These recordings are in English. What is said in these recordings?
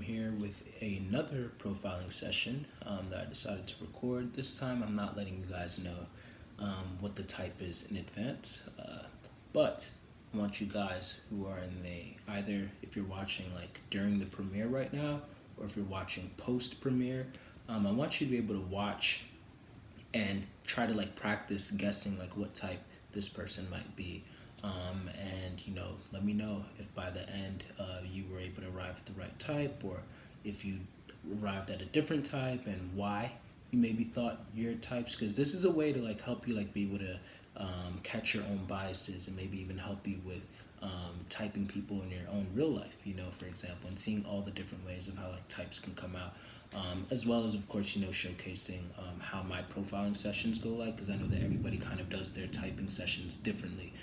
here with another profiling session that I decided to record. This time I'm not letting you guys know what the type is in advance, but I want you guys who are in the either if you're watching like during the premiere right now or if you're watching post premiere, I want you to be able to watch and try to like practice guessing like what type this person might be. And let me know if by the end you were able to arrive at the right type, or if you arrived at a different type and why you maybe thought your types. Because this is a way to like help you like be able to catch your own biases and maybe even help you with typing people in your own real life. For example, and seeing all the different ways of how like types can come out. As well as, of course, showcasing how my profiling sessions go like, because I know that everybody kind of does their typing sessions differently.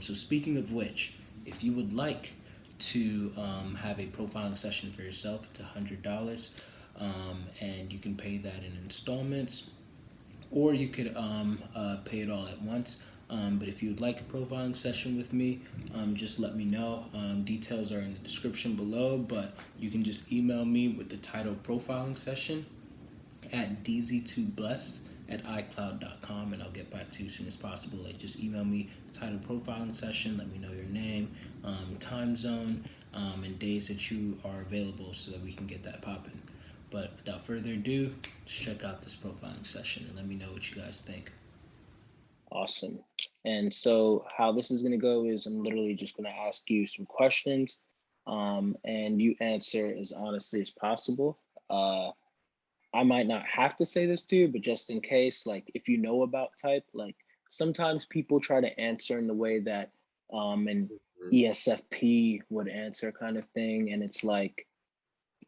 So, speaking of which, if you would like to have a profiling session for yourself, it's $100, and you can pay that in installments, or you could pay it all at once. But if you would like a profiling session with me, just let me know. Details are in the description below, but you can just email me with the title profiling session at dz2blessed at icloud.com, and I'll get back to you as soon as possible. Like, just email me title profiling session, let me know your name, time zone, and days that you are available so that we can get that popping. But without further ado, let's check out this profiling session and let me know what you guys think. Awesome. And so how this is going to go is I'm literally just going to ask you some questions, and you answer as honestly as possible. I might not have to say this to you, but just in case, like if you know about type, like sometimes people try to answer in the way that an ESFP would answer kind of thing. And it's like,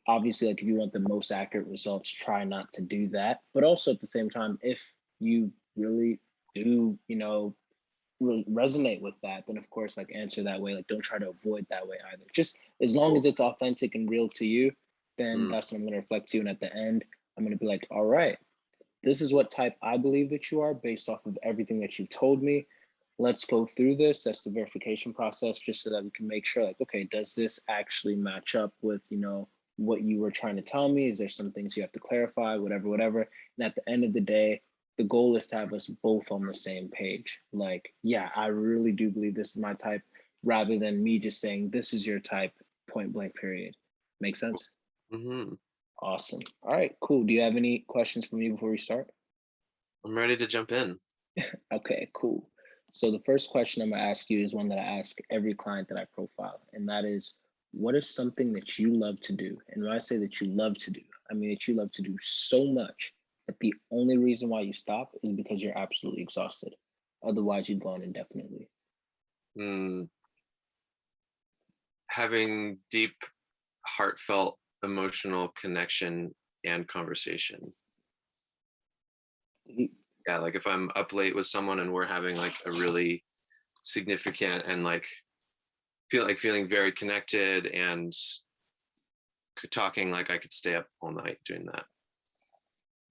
obviously, like if you want the most accurate results, try not to do that. But also at the same time, if you really do, really resonate with that, then of course, like answer that way. Like don't try to avoid that way either. Just as long as it's authentic and real to you, then that's what I'm going to reflect to you. And at the end, I'm going to be like, all right, this is what type I believe that you are based off of everything that you've told me. Let's go through this. That's the verification process, just so that we can make sure, like, okay, does this actually match up with, what you were trying to tell me? Is there some things you have to clarify, whatever? And at the end of the day, the goal is to have us both on the same page. Like, yeah, I really do believe this is my type, rather than me just saying, this is your type, point blank, period. Make sense? Mm-hmm. Awesome. All right, cool. Do you have any questions for me before we start? I'm ready to jump in. Okay, cool. So the first question I'm gonna ask you is one that I ask every client that I profile, and that is, what is something that you love to do? And when I say that you love to do, I mean that you love to do so much that the only reason why you stop is because you're absolutely exhausted. Otherwise, you'd go on indefinitely. Mm. Having deep, heartfelt, emotional connection and conversation. Yeah, like if I'm up late with someone and we're having like a really significant and like feeling very connected and talking, like I could stay up all night doing that.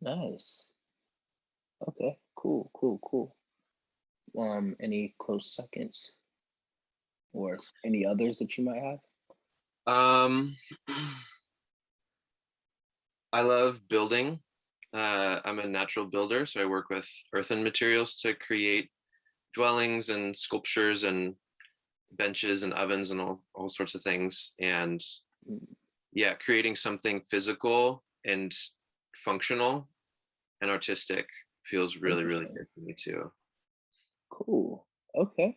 Nice. Okay, cool. Any close seconds or any others that you might have? I love building. I'm a natural builder, so I work with earthen materials to create dwellings and sculptures and benches and ovens and all sorts of things. And yeah, creating something physical and functional and artistic feels really, really good for me too. Cool. Okay.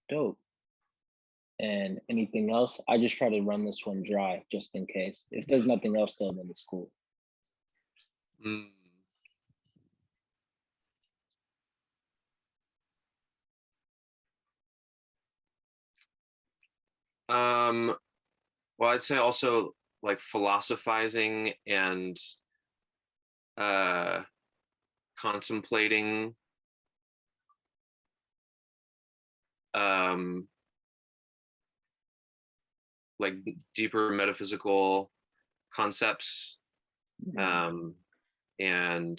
Dope. And anything else? I just try to run this one dry just in case. If there's nothing else though, then it's cool. Mm. Well, I'd say also like philosophizing and uh, contemplating um, like deeper metaphysical concepts and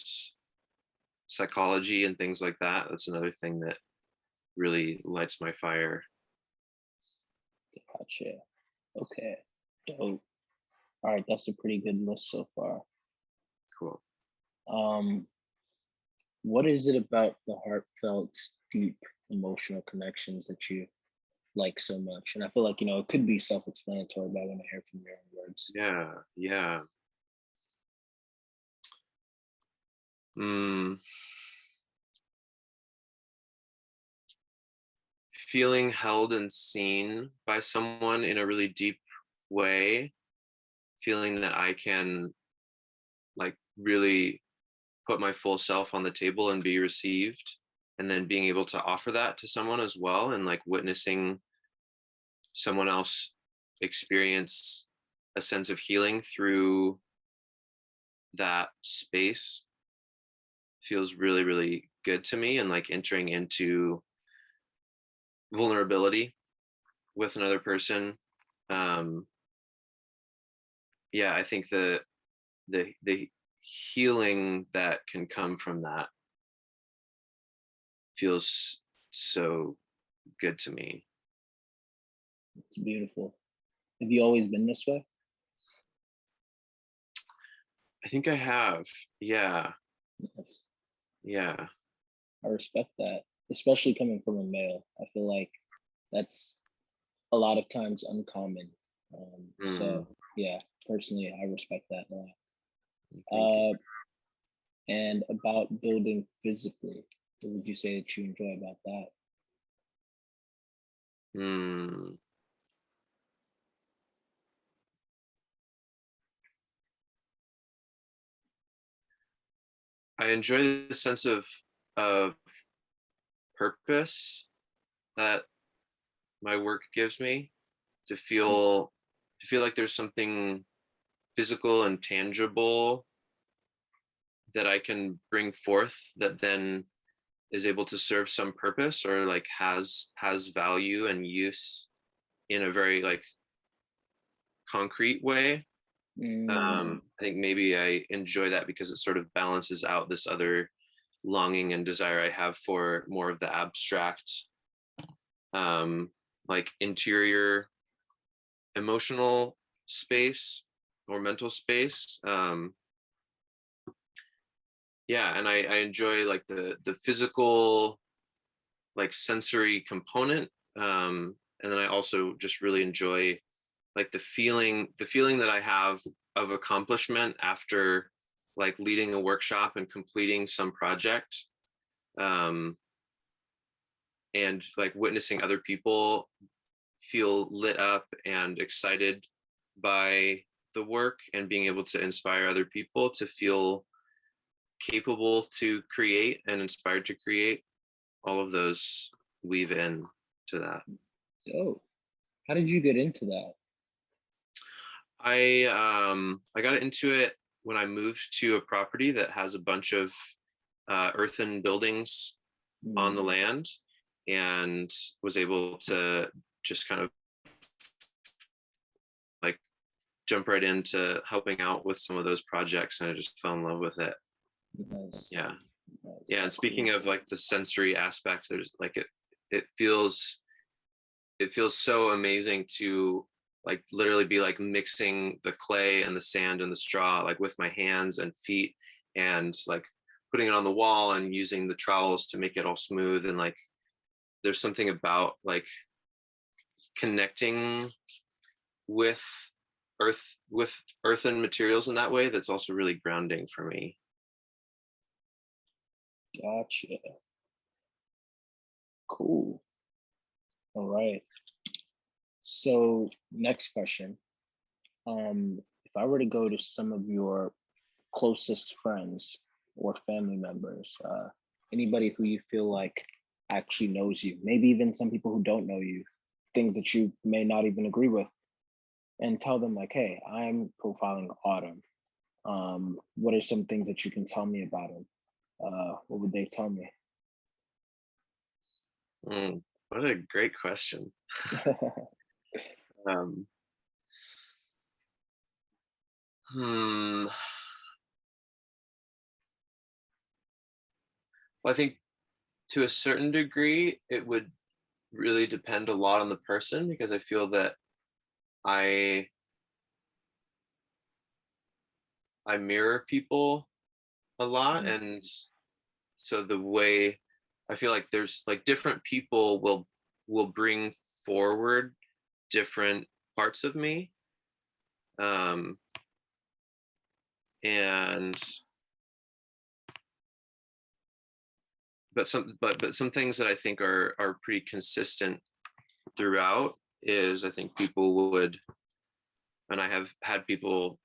psychology and things like that. That's another thing that really lights my fire. Gotcha. Okay. Dope. All right, that's a pretty good list so far. Cool. Um, what is it about the heartfelt, deep emotional connections that you like so much? And I feel like, it could be self-explanatory, but I want to hear from your own words. Yeah, yeah. Mm, feeling held and seen by someone in a really deep way, feeling that I can like really put my full self on the table and be received, and then being able to offer that to someone as well, and like witnessing someone else experience a sense of healing through that space feels really, really good to me. And like entering into vulnerability with another person, um yeah, I think the healing that can come from that feels so good to me. It's beautiful. Have you always been this way? I think I have. Yeah. Yes. Yeah. I respect that, especially coming from a male. I feel like that's a lot of times uncommon. Mm, So yeah, personally, I respect that a lot. thank you. And about building physically, what would you say that you enjoy about that? Mm. I enjoy the sense of purpose that my work gives me, to feel like there's something physical and tangible that I can bring forth that then is able to serve some purpose, or like has value and use in a very like concrete way. Mm, I think maybe I enjoy that because it sort of balances out this other longing and desire I have for more of the abstract, um, like interior emotional space or mental space. Yeah, and I enjoy like the physical, like sensory component. And then I also just really enjoy like the feeling that I have of accomplishment after like leading a workshop and completing some project, um, and like witnessing other people feel lit up and excited by the work, and being able to inspire other people to feel capable to create and inspired to create. All of those weave in to that. oh, how did you get into that? I got into it when I moved to a property that has a bunch of earthen buildings on the Mm, land, and was able to just kind of like jump right into helping out with some of those projects, and I just fell in love with it. nice, Yeah. Yeah, nice, and speaking cool. of like the sensory aspects, there's like it feels it feels so amazing to like literally be like mixing the clay and the sand and the straw like with my hands and feet, and like putting it on the wall and using the trowels to make it all smooth. And like there's something about like connecting with with earthen materials in that way that's also really grounding for me. Gotcha. Cool. All right. So next question. If I were to go to some of your closest friends or family members, anybody who you feel like actually knows you, maybe even some people who don't know you, things that you may not even agree with, and tell them like, hey, I'm profiling Autumn. What are some things that you can tell me about him? What would they tell me? Mm, what a great question. um, hmm well, I think to a certain degree it would really depend a lot on the person, because I feel that I I mirror people a lot, Mm. and so the way I feel like there's like different people will bring forward different parts of me, um, and but some things that I think are pretty consistent throughout is I think people would, and I have had people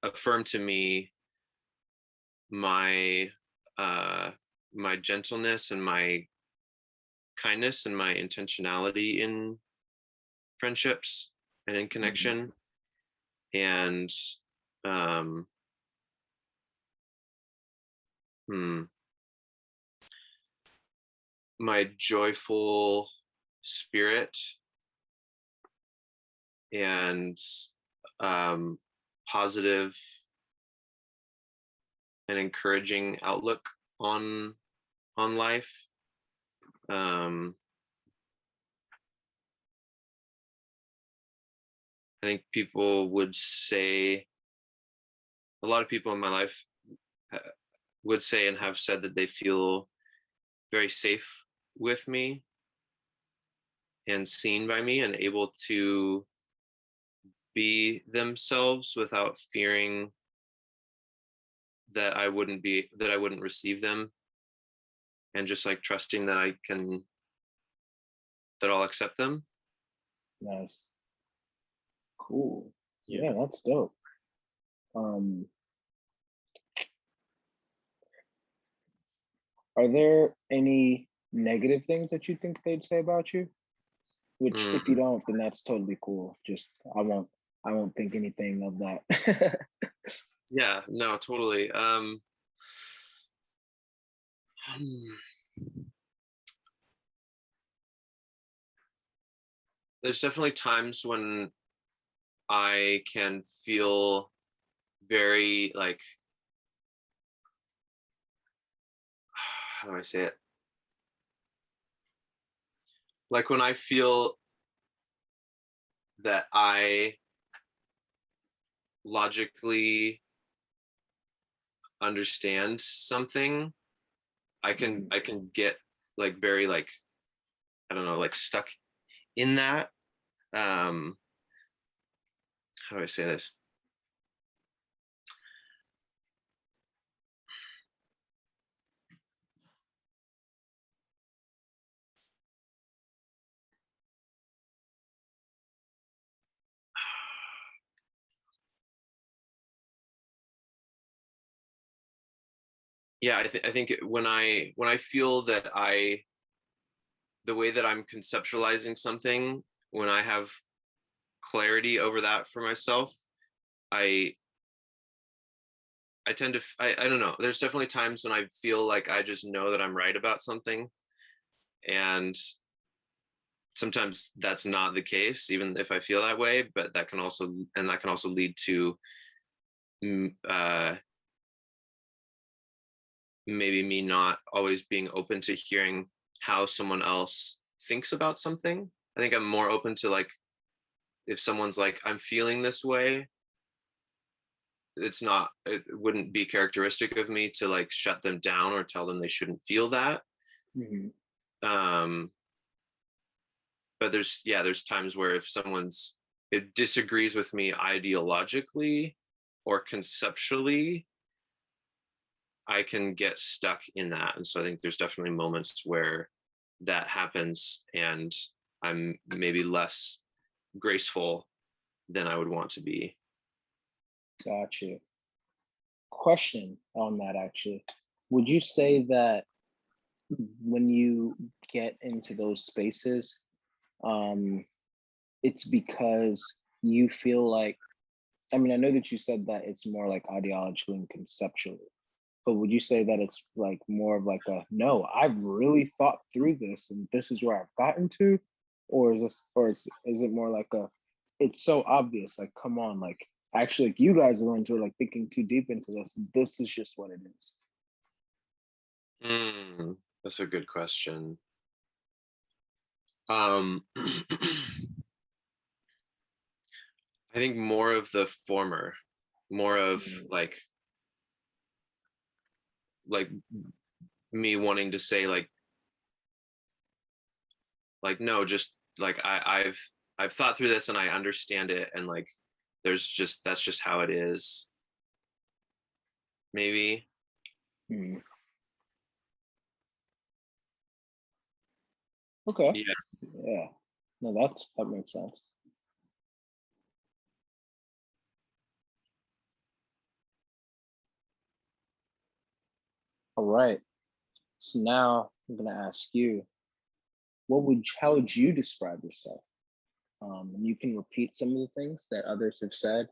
affirm to me my uh my gentleness and my kindness and my intentionality in friendships and in Mhm. connection, and um hmm, my joyful spirit and um positive and encouraging outlook on life. um I think people would say, a lot of people in my life would say and have said that they feel very safe with me and seen by me and able to be themselves without fearing that I wouldn't receive them, and just like trusting that I'll accept them. Nice. Cool. Yeah. Yeah, that's dope. Um, are there any negative things that you think they'd say about you? Which, if you Mm, don't, then that's totally cool. Just I won't think anything of that. yeah, no, totally. Hmm, there's definitely times when I can feel very like, how do I say it? Like when I feel that I logically understand something, Mhm. I can get like very like, I don't know, like stuck in that. Um, how do I say this? Yeah, I think when I feel that the way that I'm conceptualizing something, when I have clarity over that for myself, I I tend to I don't know. There's definitely times when I feel like I just know that I'm right about something, and sometimes that's not the case, even if I feel that way. But that can also lead to mm, uh, maybe me not always being open to hearing how someone else thinks about something. I think I'm more open to like, if someone's like, I'm feeling this way, it wouldn't be characteristic of me to like shut them down or tell them they shouldn't feel that. Mhm. Um, but there's times where if someone's it disagrees with me ideologically or conceptually, I can get stuck in that. And so I think there's definitely moments where that happens and I'm maybe less graceful than I would want to be. Gotcha. Question on that actually. Would you say that when you get into those spaces, um, it's because you feel like, I mean, I know that you said that it's more like ideologically and conceptually, but would you say that it's like more of like a no, I've really thought through this and this is where I've gotten to, or is it more like a it's so obvious, like come on, like actually like you guys are the ones who are like thinking too deep into this. This is just what it is. That's a good question. I think more of the former, more of Mm, like like me wanting to say like no, just like I've thought through this and I understand it, and like that's just how it is, maybe. Hmm. Okay. Yeah. Yeah. No, that makes sense. All right. So now I'm gonna ask you, how would you describe yourself? And you can repeat some of the things that others have said,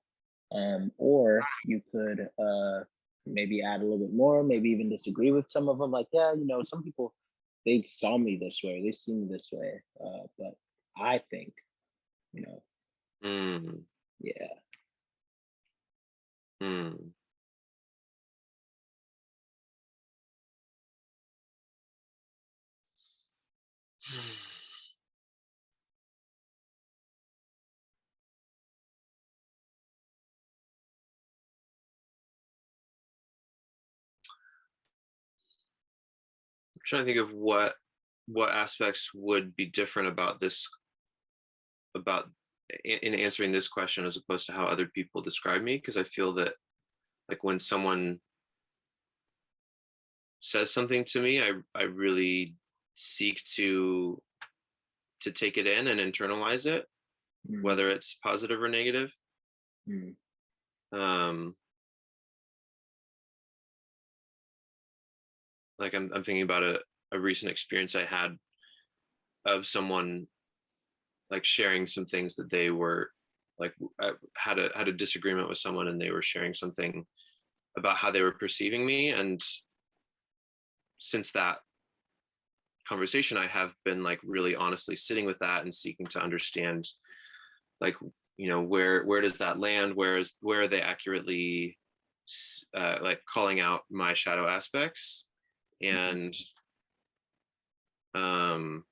or you could maybe add a little bit more, maybe even disagree with some of them. Like, yeah, some people, they saw me this way, they see me this way, but I think, you know, Mm, yeah. mm. I'm trying to think of what aspects would be different about this, about in answering this question as opposed to how other people describe me, because I feel that like when someone says something to me, I really seek to take it in and internalize it, Mm, whether it's positive or negative. mm, um like I'm thinking about a recent experience I had of someone like sharing some things that they were like, I had a disagreement with someone, and they were sharing something about how they were perceiving me, and since that conversation I have been like really honestly sitting with that and seeking to understand like, where does that land, where are they accurately like calling out my shadow aspects. mm, And um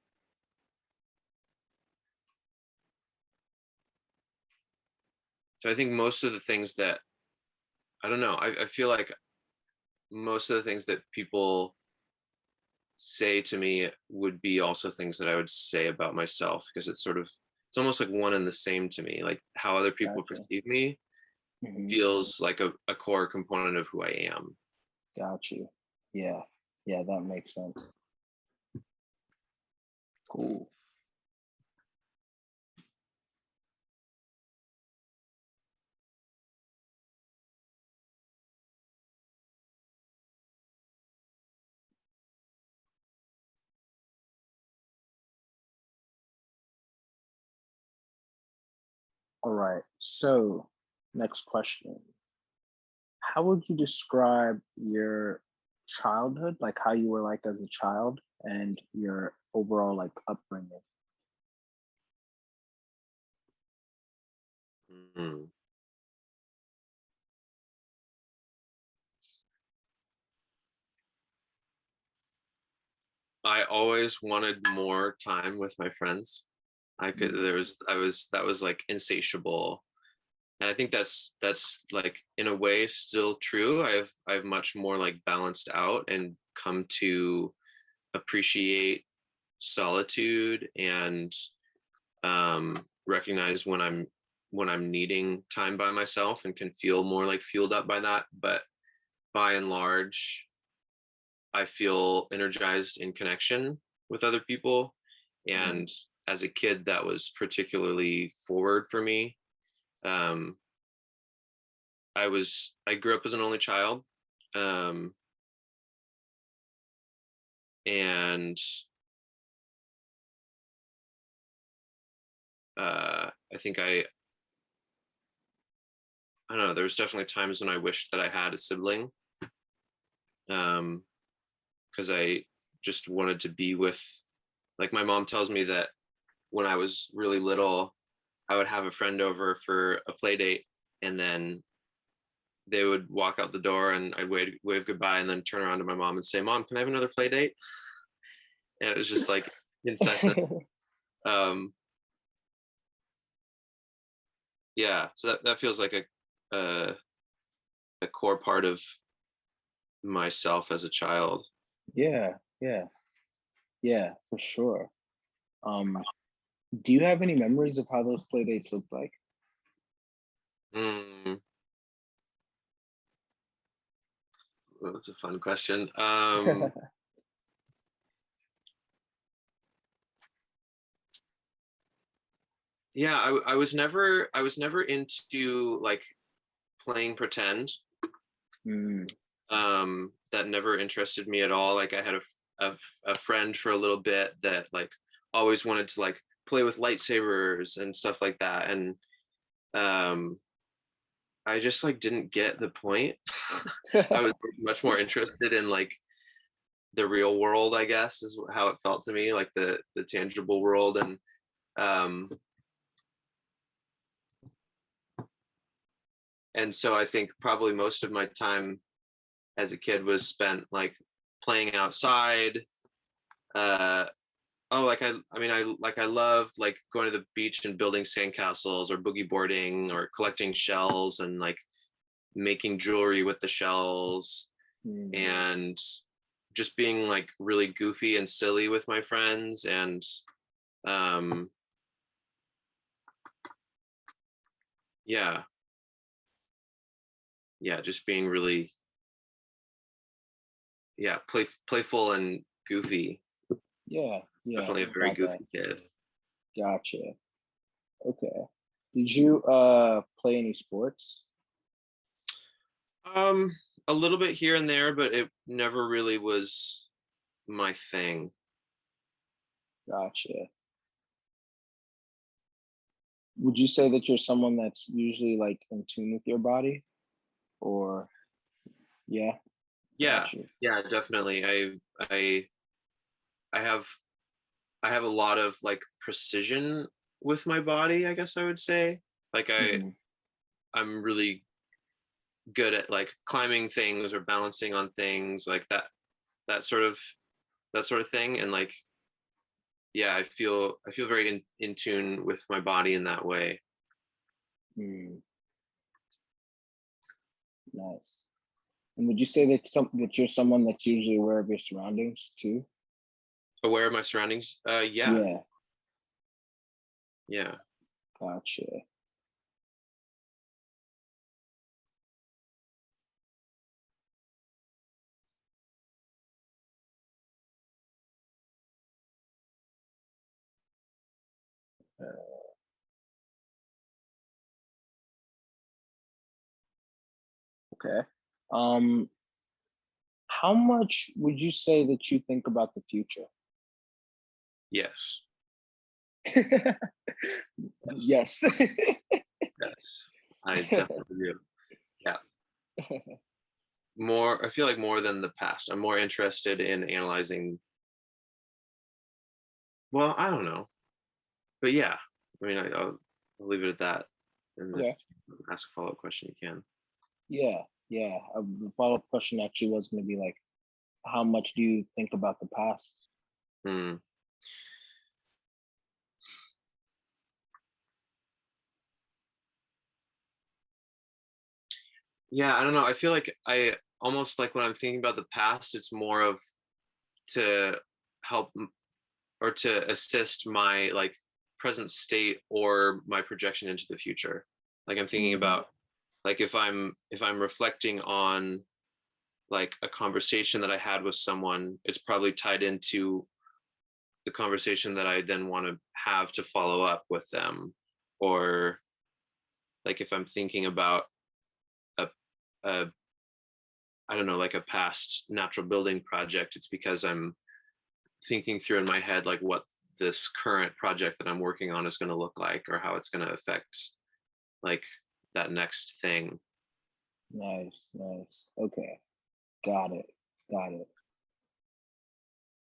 so I think most of the things that, I don't know, I feel like most of the things that people say to me would be also things that I would say about myself, because it's almost like one and the same to me. Like how other people gotcha. perceive me Hmm. feels like a core component of who I am. Got you. Yeah. Yeah, that makes sense. Cool. All right. So, next question. How would you describe your childhood, like how you were like as a child and your overall like upbringing? Mm. I always wanted more time with my friends. I could Mm, there was I was that was like insatiable. And I think that's like in a way still true. I've much more like balanced out and come to appreciate solitude, and recognize when I'm needing time by myself, and can feel more like fueled up by that. But by and large, I feel energized in connection with other people. mm, And as a kid, that was particularly forward for me. Um, I grew up as an only child. Um, and I think I don't know, there was definitely times when I wished that I had a sibling. Because I just wanted to be with, like, my mom tells me that when I was really little, I would have a friend over for a play date, and then they would walk out the door, and I'd wave goodbye, and then turn around to my mom and say, "Mom, can I have another play date?" And it was just like incessant. Um, yeah, so that feels like a core part of myself as a child. Yeah, yeah, yeah, for sure. Do you have any memories of how those play dates looked like? Mm, well, that's a fun question. Yeah, I was never into like playing pretend. Mm, That never interested me at all. Like I had a friend for a little bit that like always wanted to like play with lightsabers and stuff like that, and um I just like didn't get the point. I was much more interested in like the real world, I guess, is how it felt to me, like the tangible world. Um and so I think probably most of my time as a kid was spent like playing outside. uh oh, like I mean, I loved like going to the beach and building sandcastles or boogie boarding or collecting shells and like making jewelry with the shells, mm, and just being like really goofy and silly with my friends. And um yeah, yeah, just being really, yeah, playful and goofy. yeah, yeah, Definitely a very got that. goofy kid. Gotcha. Okay. Did you play any sports? um a little bit here and there, but it never really was my thing. Gotcha. Would you say that you're someone that's usually like in tune with your body? Or yeah, Yeah, gotcha. yeah, definitely. I have I have a lot of like precision with my body, I guess I would say. Like Hmm. I'm really good at like climbing things or balancing on things like that sort of that sort of thing. And like, yeah, I feel very in tune with my body in that way. Mm, nice. And would you say that that you're someone that's usually aware of your surroundings too? Aware of my surroundings. Yeah, Yeah, yeah. gotcha. Uh, okay. Um, how much would you say that you think about the future? Yes. Yes. Yes. Yes. I definitely do. Yeah. More, I feel like more than the past. I'm more interested in analyzing. Well, I don't know, but yeah. I mean, I'll leave it at that. And if Okay. you ask a follow-up question, you can. Yeah, yeah. The follow-up question actually was going to be like, how much do you think about the past? Hmm. Yeah, I don't know. I feel like I almost like when I'm thinking about the past, it's more of to help or to assist my like present state or my projection into the future. Like I'm thinking Mm, about like if I'm reflecting on like a conversation that I had with someone, it's probably tied into the conversation that I then want to have to follow up with them. Or like if I'm thinking about a, a I don't know, like a past natural building project, it's because I'm thinking through in my head like what this current project that I'm working on is going to look like, or how it's going to affect like that next thing. nice, nice. Okay, got it, got it.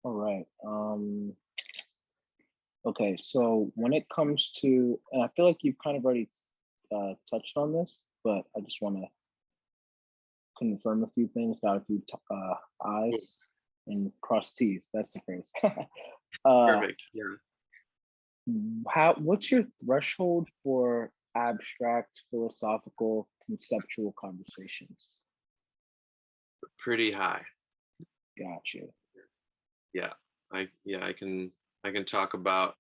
All right. Okay, so when it comes to, and I feel like you've kind of already touched on this, but I just want to confirm a few things, got a few I's and cross T's. That's the phrase. uh, Perfect. Yeah. what's your threshold for abstract, philosophical, conceptual conversations? pretty high. Gotcha. Yeah. I can talk about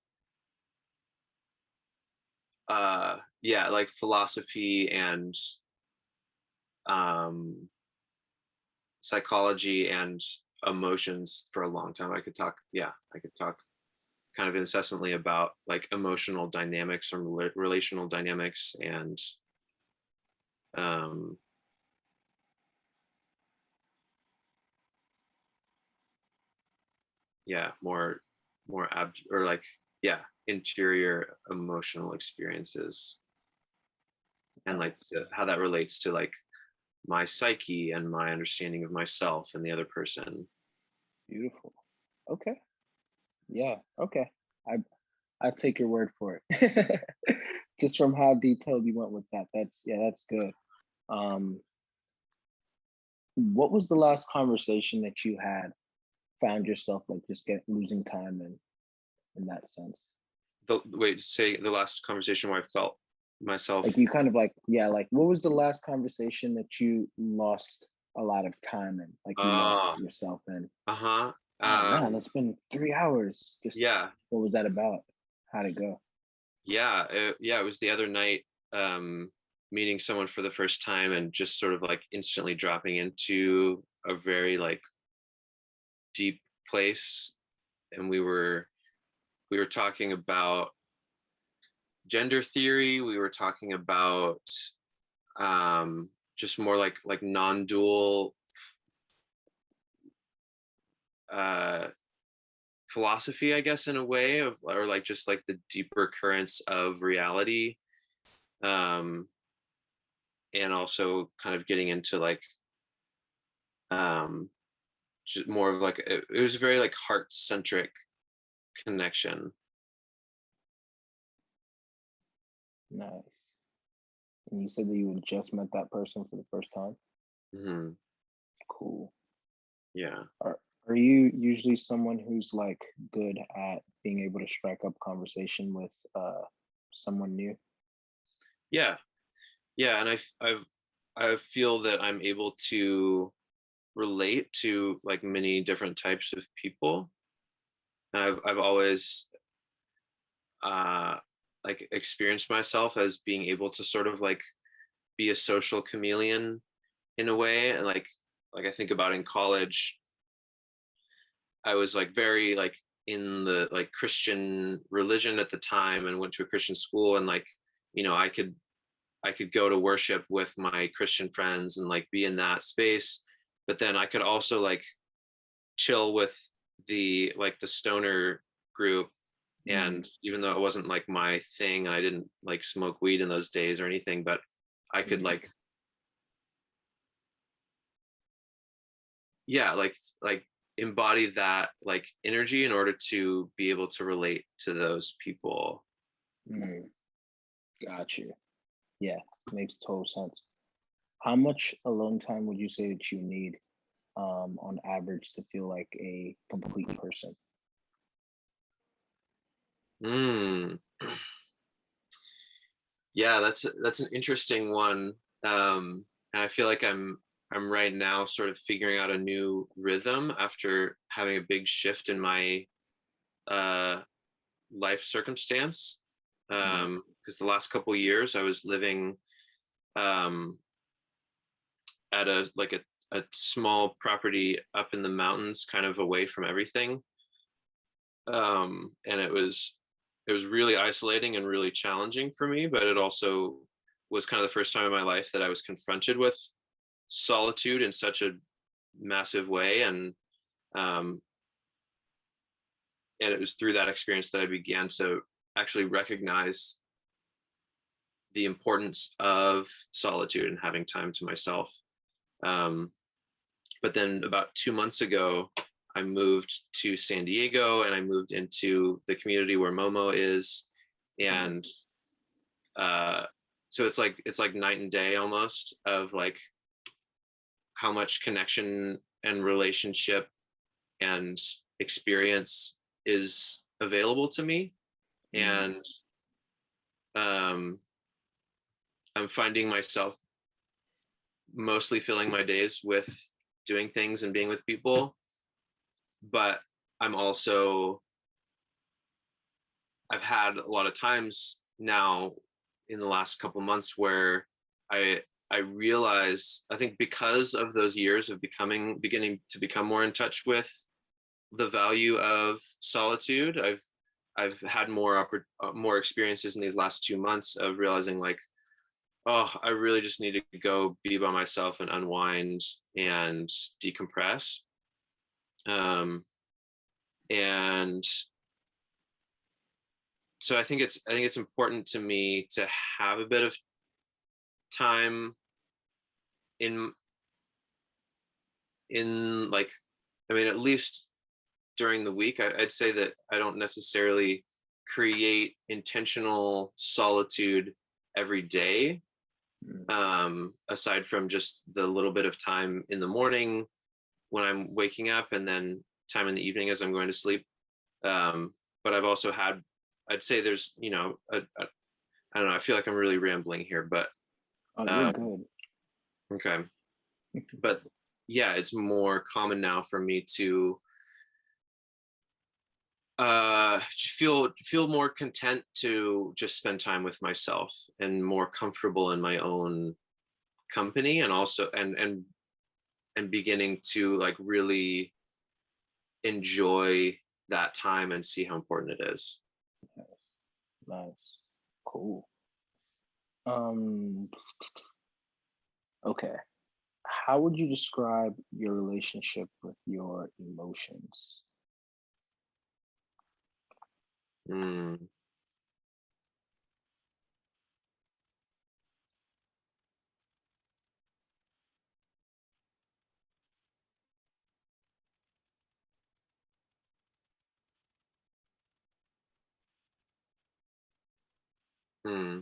yeah, like philosophy and um psychology and emotions for a long time. I could talk kind of incessantly about like emotional dynamics and relational dynamics and um yeah, or like, yeah, interior emotional experiences, and like Nice. how that relates to like my psyche and my understanding of myself and the other person. Beautiful. Okay. Yeah. Okay. I I take your word for it. Just from how detailed you went with that. That's yeah, that's good. Um, what was the last conversation that you had found yourself like just get losing time in that sense? Say the last conversation where I felt Like myself. you kind of like, yeah, like what was the last conversation that you lost a lot of time in? Like you lost uh yourself in. uh-huh Oh man, that's been 3 hours. Just yeah, what was that about? How'd it go? yeah, it was the other night, meeting someone for the first time and just sort of like instantly dropping into a very like deep place, and we were talking about gender theory. We were talking about just more like non-dual uh philosophy, I guess, in a way, of, or like just like the deeper currents of reality, um and also kind of getting into like um just more of like it was a very like heart centric connection. Nice. And you said that you had just met that person for the first time. Hmm. Cool. Yeah. Are are you usually someone who's like good at being able to strike up conversation with someone new? Yeah. Yeah, and I feel that I'm able to relate to like many different types of people. And I've always uh like experienced myself as being able to sort of like be a social chameleon in a way. And like I think about in college, I was like very like in the like Christian religion at the time and went to a Christian school, and like, I could go to worship with my Christian friends and like be in that space. But then I could also like chill with the stoner group. Mm, And even though it wasn't like my thing and I didn't like smoke weed in those days or anything, but I could mm, like, yeah, like embody that like energy in order to be able to relate to those people. mm. Got you. Yeah, makes total sense. How much alone time would you say that you need on average to feel like a complete person? Mm. Yeah, that's an interesting one. And I feel like I'm right now sort of figuring out a new rhythm after having a big shift in my uh, life circumstance. Mhm. Because the last couple years I was living um, at a small property up in the mountains, kind of away from everything. And it was really isolating and really challenging for me, but it also was kind of the first time in my life that I was confronted with solitude in such a massive way. Um, and it was through that experience that I began to actually recognize the importance of solitude and having time to myself. Um, but then about 2 months ago, I moved to San Diego and I moved into the community where Momo is. Mm, And uh, so it's like night and day almost, of like how much connection and relationship and experience is available to me. mm, And um, I'm finding myself mostly filling my days with doing things and being with people. But I've had a lot of times now in the last couple months where I realize, I think because of those years of beginning to become more in touch with the value of solitude, I've had more experiences in these last 2 months of realizing like, oh, I really just need to go be by myself and unwind and decompress. And so I think it's important to me to have a bit of time in like, I mean, at least during the week. I'd say that I don't necessarily create intentional solitude every day, aside from just the little bit of time in the morning when I'm waking up, and then time in the evening as I'm going to sleep. But I've also had, I'd say there's, I don't know, I feel like I'm really rambling here, but you're good. Okay. But yeah, it's more common now for me to feel more content to just spend time with myself and more comfortable in my own company, and also and beginning to like really enjoy that time and see how important it is. Nice. Cool. Okay. How would you describe your relationship with your emotions? Mm. Hmm.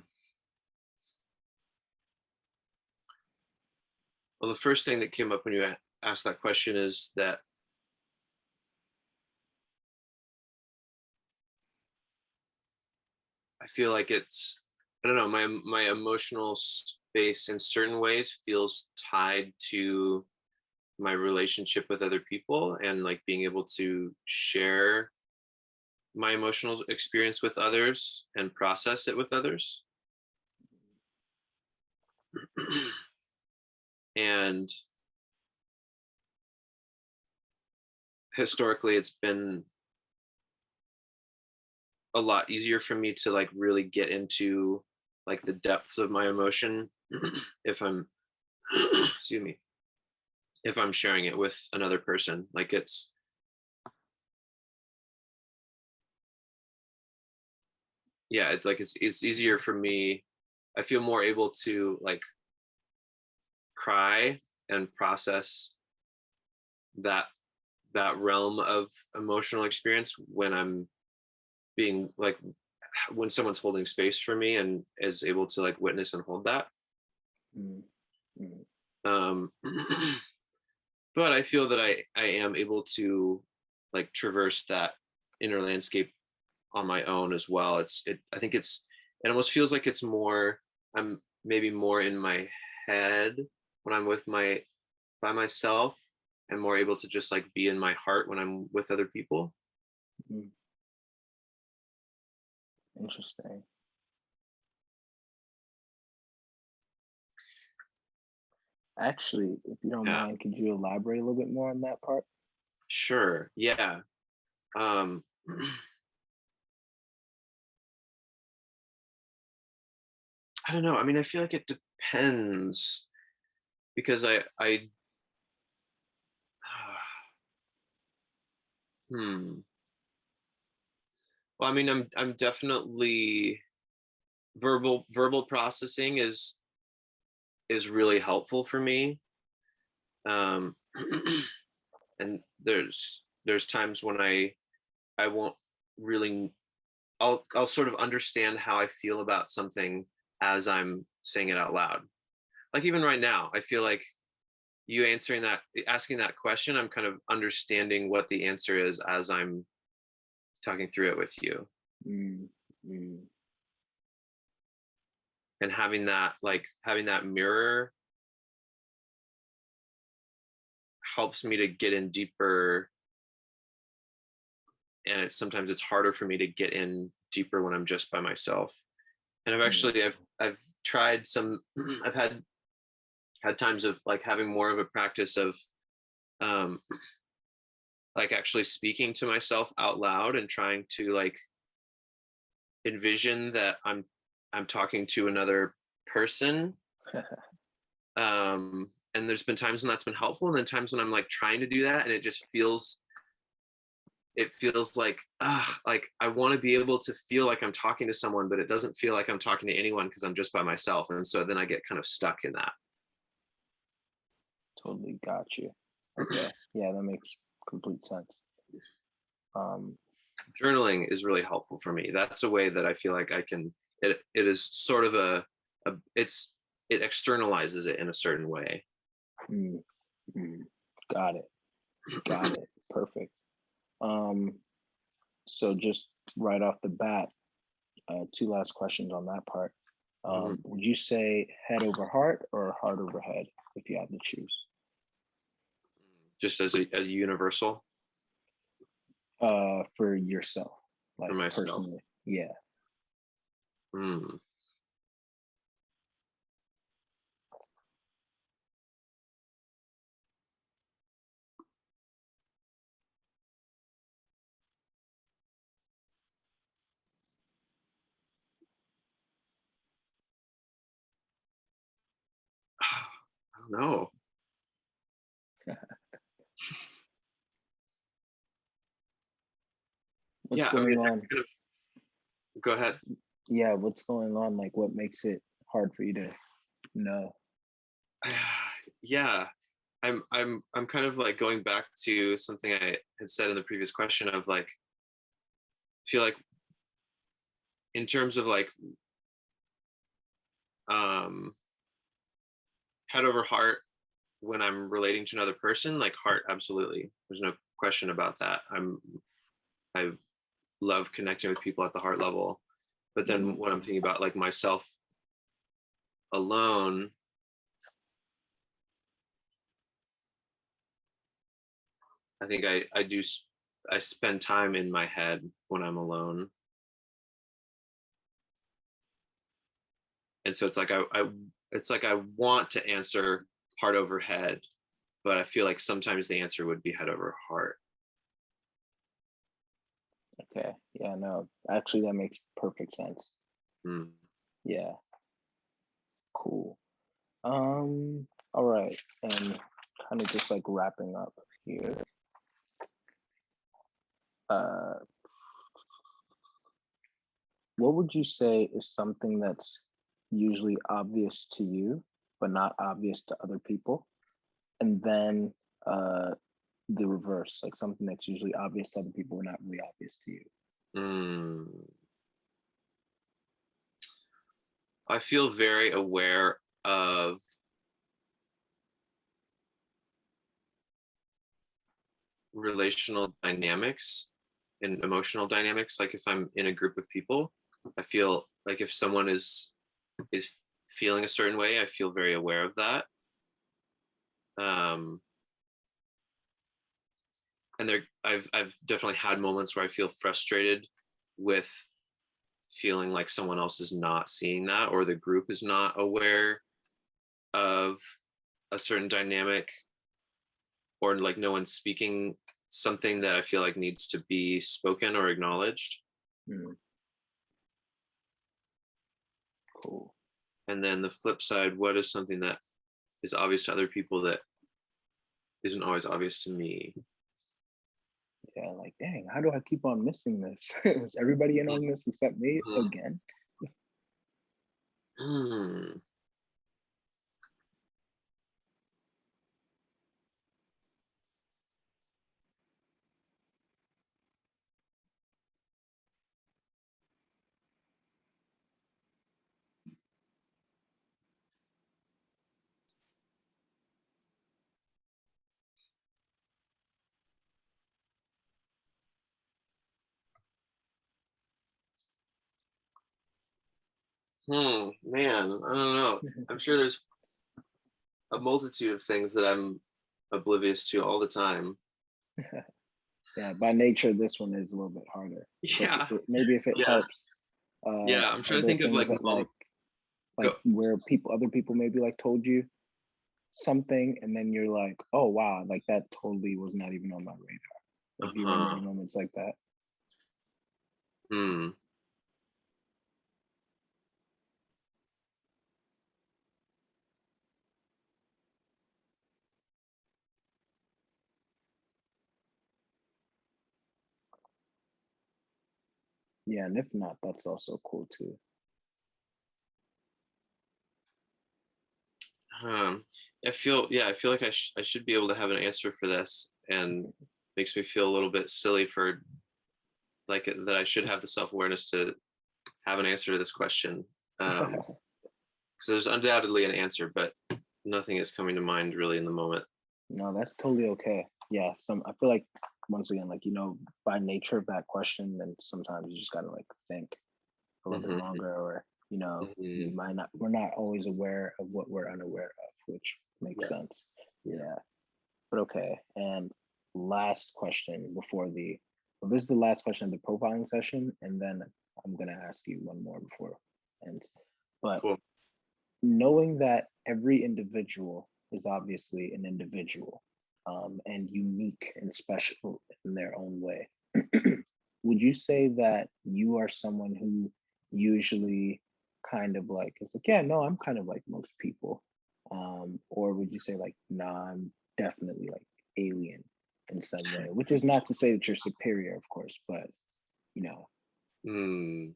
Well, the first thing that came up when you asked that question is that I feel like it's, I don't know, my emotional space in certain ways feels tied to my relationship with other people, and like being able to share my emotional experience with others and process it with others. And historically, it's been a lot easier for me to like really get into like the depths of my emotion if I'm excuse me, if I'm sharing it with another person. Like it's like it's easier for me. I feel more able to like cry and process that realm of emotional experience when I'm being like, when someone's holding space for me and is able to like witness and hold that. Um but I feel that I am able to like traverse that inner landscape on my own as well. I think it almost feels like it's more, I'm maybe more in my head when I'm by myself, and more able to just like be in my heart when I'm with other people. Interesting. Actually, if you don't mind, could you elaborate a little bit more on that part? Sure. Yeah. I don't know. I mean, I feel like it depends, because well, I mean, I'm definitely, verbal processing is really helpful for me. And there's times when I won't really, I'll sort of understand how I feel about something as I'm saying it out loud. Like even right now, I feel like you asking that question, I'm kind of understanding what the answer is as I'm talking through it with you. And having that mirror, helps me to get in deeper, and sometimes it's harder for me to get in deeper when I'm just by myself. And I've tried some I've had times of like having more of a practice of um like actually speaking to myself out loud and trying to like envision that I'm talking to another person. And there's been times when that's been helpful, and then times when I'm like trying to do that and it feels like I want to be able to feel like I'm talking to someone, but it doesn't feel like I'm talking to anyone because I'm just by myself. And so then I get kind of stuck in that. Totally got you. Okay. Yeah, that makes complete sense. Journaling is really helpful for me. That's a way that I feel like I can, it is sort of it externalizes it in a certain way. Got it. Got it. Perfect. So just right off the bat, two last questions on that part. Would you say head over heart or heart over head if you had to choose? Just as a universal? For yourself, like for myself. Personally. Yeah. I don't know. What's going on? Go ahead. Yeah, what's going on? Like, what makes it hard for you to know? Yeah, I'm kind of like going back to something I had said in the previous question of like, feel like in terms of like head over heart when I'm relating to another person, like heart, absolutely. There's no question about that. I love connecting with people at the heart level. But then when I'm thinking about like myself alone, I think I spend time in my head when I'm alone. And so it's like I want to answer heart over head, but I feel like sometimes the answer would be head over heart. Okay. Yeah, no, actually that makes perfect sense. Yeah. Cool. All right. And kind of just like wrapping up here. What would you say is something that's usually obvious to you, but not obvious to other people? And then the reverse, like something that's usually obvious to other people, but not really obvious to you. I feel very aware of relational dynamics and emotional dynamics. Like if I'm in a group of people, I feel like if someone is feeling a certain way, I feel very aware of that. And I've definitely had moments where I feel frustrated with feeling like someone else is not seeing that, or the group is not aware of a certain dynamic, or like no one's speaking something that I feel like needs to be spoken or acknowledged. Cool. And then the flip side, what is something that is obvious to other people that isn't always obvious to me? Yeah, like, dang, how do I keep on missing this? Is everybody in on this except me again? Man, I don't know. I'm sure there's a multitude of things that I'm oblivious to all the time. Yeah, by nature, this one is a little bit harder. So Yeah, maybe if it yeah, helps, yeah. I'm trying are to there think of things like that go. like where other people maybe like told you something, and then you're like, oh wow, like that totally was not even on my radar. Like, do you remember any moments like that? Hmm. Yeah, and if not, that's also cool too. I feel like I should be able to have an answer for this, and makes me feel a little bit silly for like that I should have the self-awareness to have an answer to this question. Because there's undoubtedly an answer, but nothing is coming to mind really in the moment. No, that's totally okay. Yeah, I feel like once again, like, by nature of that question, then sometimes you just gotta like think a little bit longer, or we're not always aware of what we're unaware of, which makes sense. Yeah. But okay. And last question this is the last question of the profiling session, and then I'm gonna ask you one more before end. But Cool. knowing that every individual is obviously an individual, and unique and special in their own way, would you say that you are someone who usually kind of like, it's like, yeah, no, I'm kind of like most people? Or would you say like, nah, I'm definitely like alien in some way? Which is not to say that you're superior, of course, but you know, Hmm.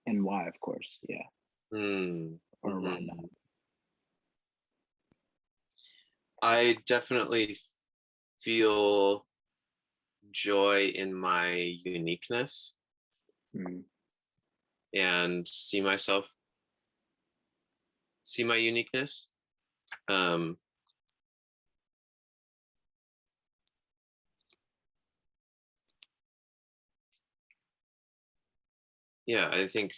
and why, of course, yeah, Hmm. or around that. I definitely feel joy in my uniqueness Mm. and see my uniqueness. Um, yeah, I think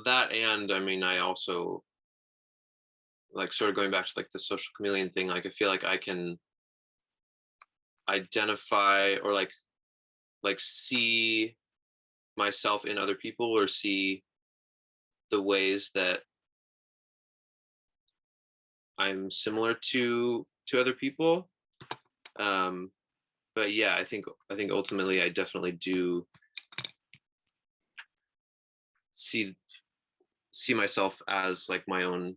that, and I mean, I also like sort of going back to like the social chameleon thing. Like, I feel like I can identify or like see myself in other people, or see the ways that I'm similar to other people. Um, but yeah, I think ultimately I definitely do see myself as like my own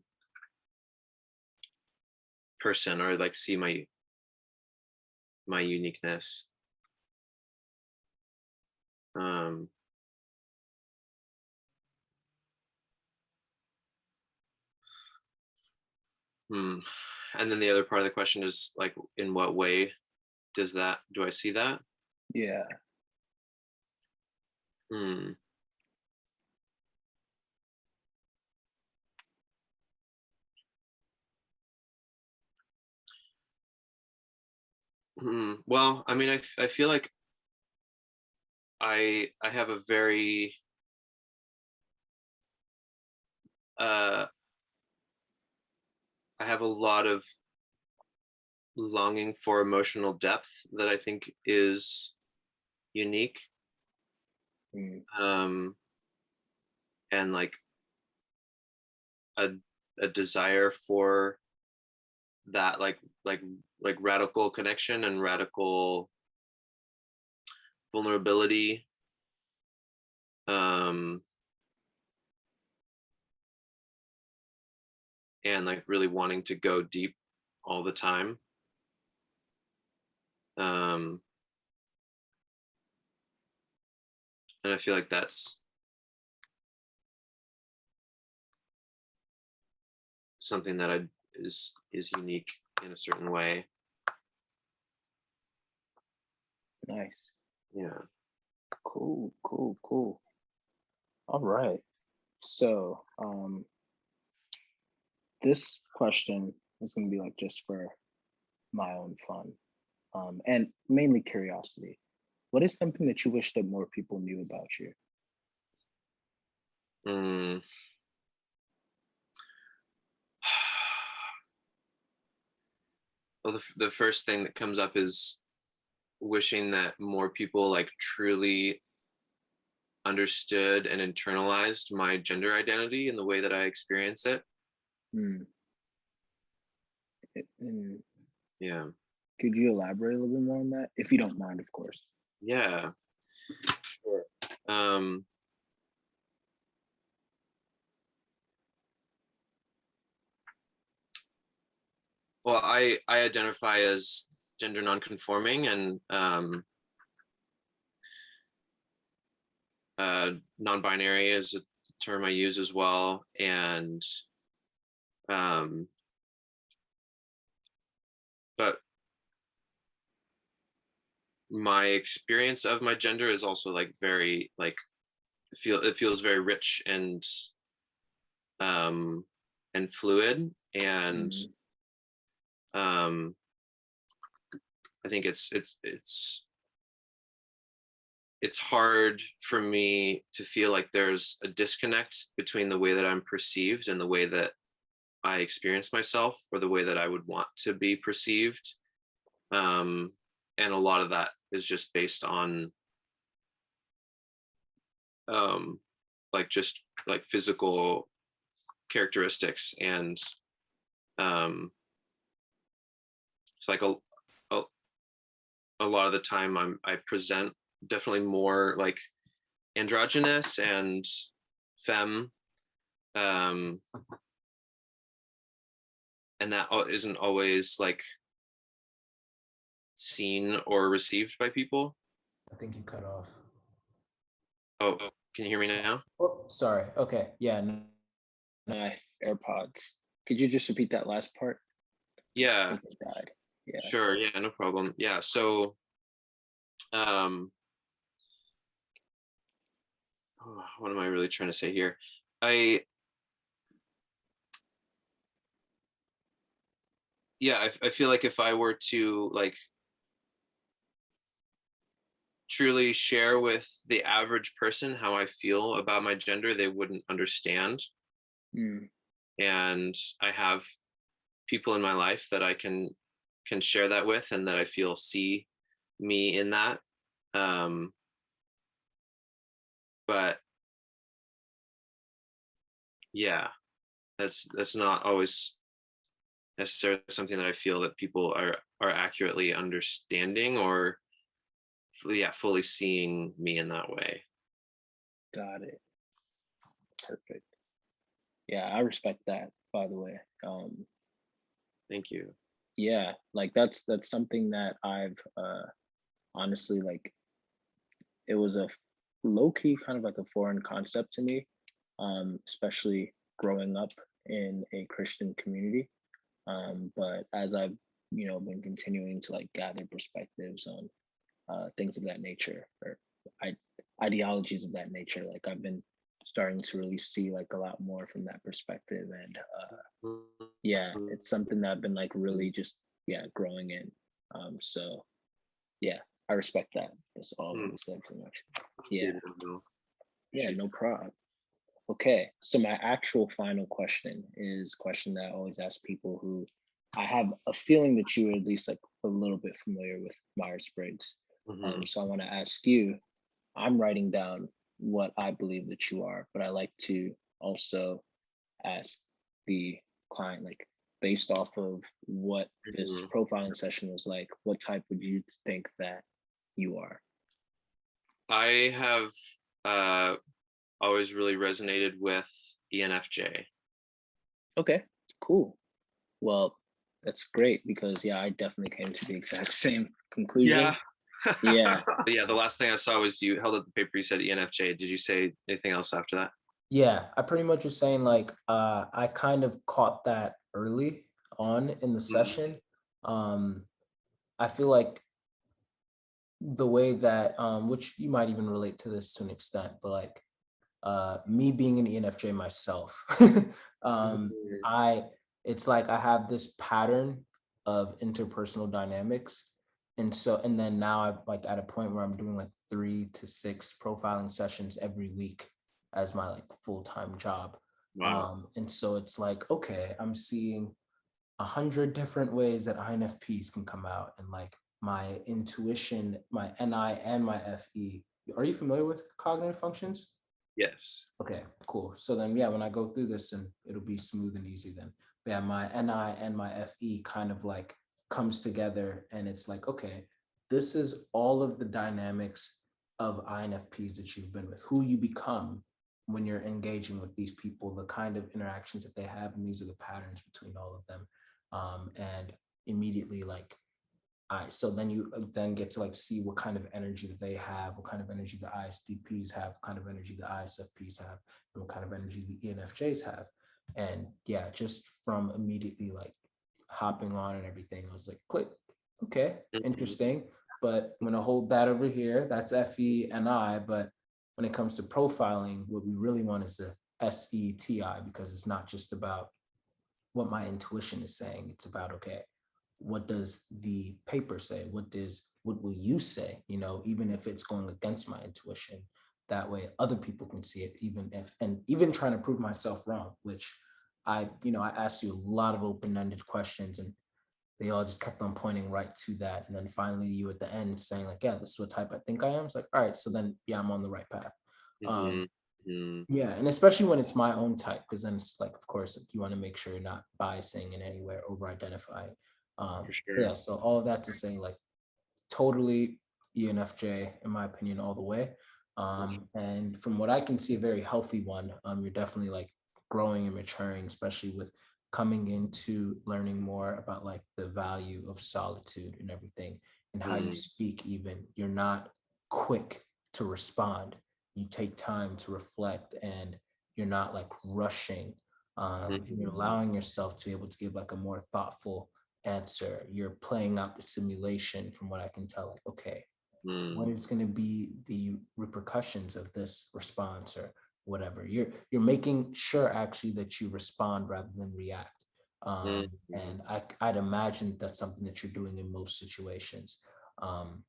person, or like see my uniqueness. Um, hmm. And then the other part of the question is like, in what way do I see that? Yeah. Hmm. Well, I mean, I feel like I have a very I have a lot of longing for emotional depth that I think is unique. Mm. And like a desire for that, like radical connection and radical vulnerability. um and like really wanting to go deep all the time. um and I feel like that's something that is unique in a certain way. Nice. Yeah. Cool, cool, cool. All right. So, this question is going to be like just for my own fun, and mainly curiosity. What is something that you wish that more people knew about you? mm. Well, the first thing that comes up is wishing that more people like truly understood and internalized my gender identity in the way that I experience it. Hmm. And Yeah. could you elaborate a little bit more on that, if you don't mind, of course? Yeah. Sure. Well, I identify as gender nonconforming, and non-binary is a term I use as well. And but my experience of my gender is also like very like it feels very rich and fluid, and I think it's hard for me to feel like there's a disconnect between the way that I'm perceived and the way that I experience myself, or the way that I would want to be perceived. And a lot of that is just based on like just like physical characteristics, and it's like a, a lot of the time I present definitely more like androgynous and femme, and that isn't always like seen or received by people. I think you cut off. Oh, can you hear me now? Oh, sorry. Okay. Yeah. No. My AirPods. Could you just repeat that last part? I Yeah, think it died. Yeah. sure. Yeah, no problem. Yeah, so what am I really trying to say here? I I feel like if I were to like truly share with the average person how I feel about my gender, they wouldn't understand. Mm. And I have people in my life that I can share that with, and that I feel see me in that. But yeah, that's not always necessarily something that I feel that people are accurately understanding, or fully seeing me in that way. Got it. Perfect. Yeah, I respect that, by the way. Thank you. Yeah, like that's something that I've honestly, like, it was a low key kind of like a foreign concept to me, especially growing up in a Christian community. But as I've, been continuing to like gather perspectives on things of that nature, or I, ideologies of that nature, like I've been starting to really see like a lot more from that perspective. And yeah, it's something that I've been like really just, yeah, growing in. So yeah, I respect that. That's all being said pretty much. Yeah. Yeah, no problem. Okay, so my actual final question is a question that I always ask people who I have a feeling that you are at least like a little bit familiar with Myers-Briggs. Mm-hmm. So I want to ask you, I'm writing down what I believe that you are, but I like to also ask the client, like, based off of what this Mm-hmm. profiling session was like, what type would you think that you are? I have uh, always really resonated with ENFJ. Okay, cool. Well, that's great because yeah, I definitely came to the exact same conclusion. Yeah. Yeah. Yeah, the last thing I saw was you held up the paper, you said ENFJ. Did you say anything else after that? Yeah, I pretty much was saying like I kind of caught that early on in the session. I feel like the way that which you might even relate to this to an extent, but like me being an ENFJ myself, Mhm. I it's like I have this pattern of interpersonal dynamics. And then now I'm like at a point where I'm doing like 3 to 6 profiling sessions every week as my like full-time job. Wow. And so it's like, okay, I'm seeing 100 different ways that INFPs can come out, and like my intuition, my NI and my FE. Are you familiar with cognitive functions? Yes. Okay, cool. So then, yeah, when I go through this, and it'll be smooth and easy then. But yeah, my NI and my FE kind of like comes together, and it's like, okay, this is all of the dynamics of INFPs that you've been with, who you become when you're engaging with these people, the kind of interactions that they have, and these are the patterns between all of them. And immediately, like, so then you then get to like see what kind of energy that they have, what kind of energy the ISTPs have, what kind of energy the ISFPs have, and what kind of energy the ENFJs have. And yeah, just from immediately like hopping on and everything, I was like, click, okay, interesting. But I'm gonna hold that over here. That's FE and I. But when it comes to profiling, what we really want is the SETI, because it's not just about what my intuition is saying. It's about, okay, what does the paper say? What will you say? You know, even if it's going against my intuition, that way other people can see it, even if, and even trying to prove myself wrong, which I asked you a lot of open-ended questions, and they all just kept on pointing right to that. And then finally you at the end saying like, yeah, this is what type I think I am. It's like, all right, so then yeah, I'm on the right path. Um, yeah, and especially when it's my own type, because then it's like, of course, like, you want to make sure you're not biasing in any way, over identifying. For Yeah, sure. so all of that to say, like, totally ENFJ in my opinion, all the way. And from what I can see, a very healthy one. You're definitely like growing and maturing, especially with coming into learning more about like the value of solitude and everything, and how you speak. Even you're not quick to respond. You take time to reflect, and you're not like rushing. You're allowing yourself to be able to give like a more thoughtful answer. You're playing out the simulation, from what I can tell, like, okay, what is going to be the repercussions of this response or whatever. You're making sure actually that you respond rather than react. And I'd imagine that's something that you're doing in most situations. um,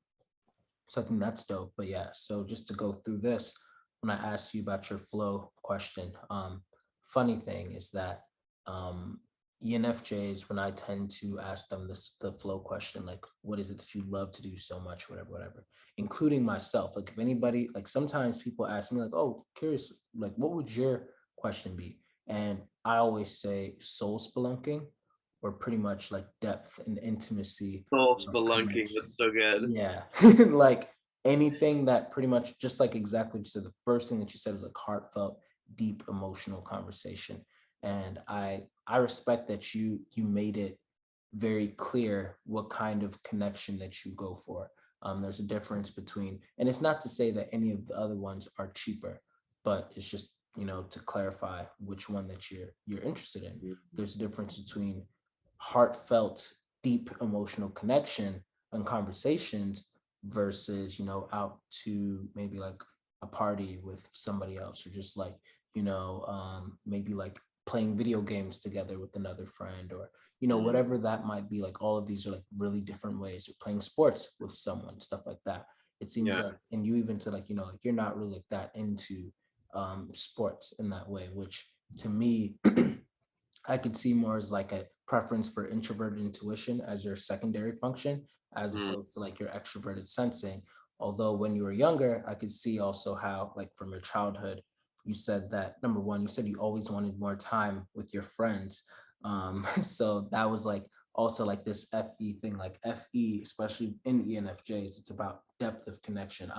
so I think that's dope. But yeah, so just to go through this, when I asked you about your flow question, funny thing is that um, ENFJs, when I tend to ask them the flow question, like, what is it that you love to do so much, whatever, including myself. Like, if anybody, like, sometimes people ask me, like, oh, curious, like, what would your question be? And I always say soul spelunking, or pretty much like depth and intimacy Soul of spelunking. connection. That's so good. Yeah, like anything that pretty much, just like exactly what you said, the first thing that you said was like heartfelt, deep emotional conversation. And I respect that you made it very clear what kind of connection that you go for. There's a difference between, and it's not to say that any of the other ones are cheaper, but it's just, to clarify which one that you're interested in. There's a difference between heartfelt, deep emotional connection and conversations versus, out to maybe like a party with somebody else, or just like, maybe like playing video games together with another friend, or whatever that might be. Like, all of these are like really different ways, or playing sports with someone, stuff like that. It seems Yeah. like, and you even said, like, like you're not really like that into sports in that way, which to me I could see more as like a preference for introverted intuition as your secondary function, as opposed to like your extroverted sensing. Although when you were younger, I could see also how, like, from your childhood, you said that, number one, you said you always wanted more time with your friends. So that was like also like this FE thing, like FE, especially in ENFJs, it's about depth of connection.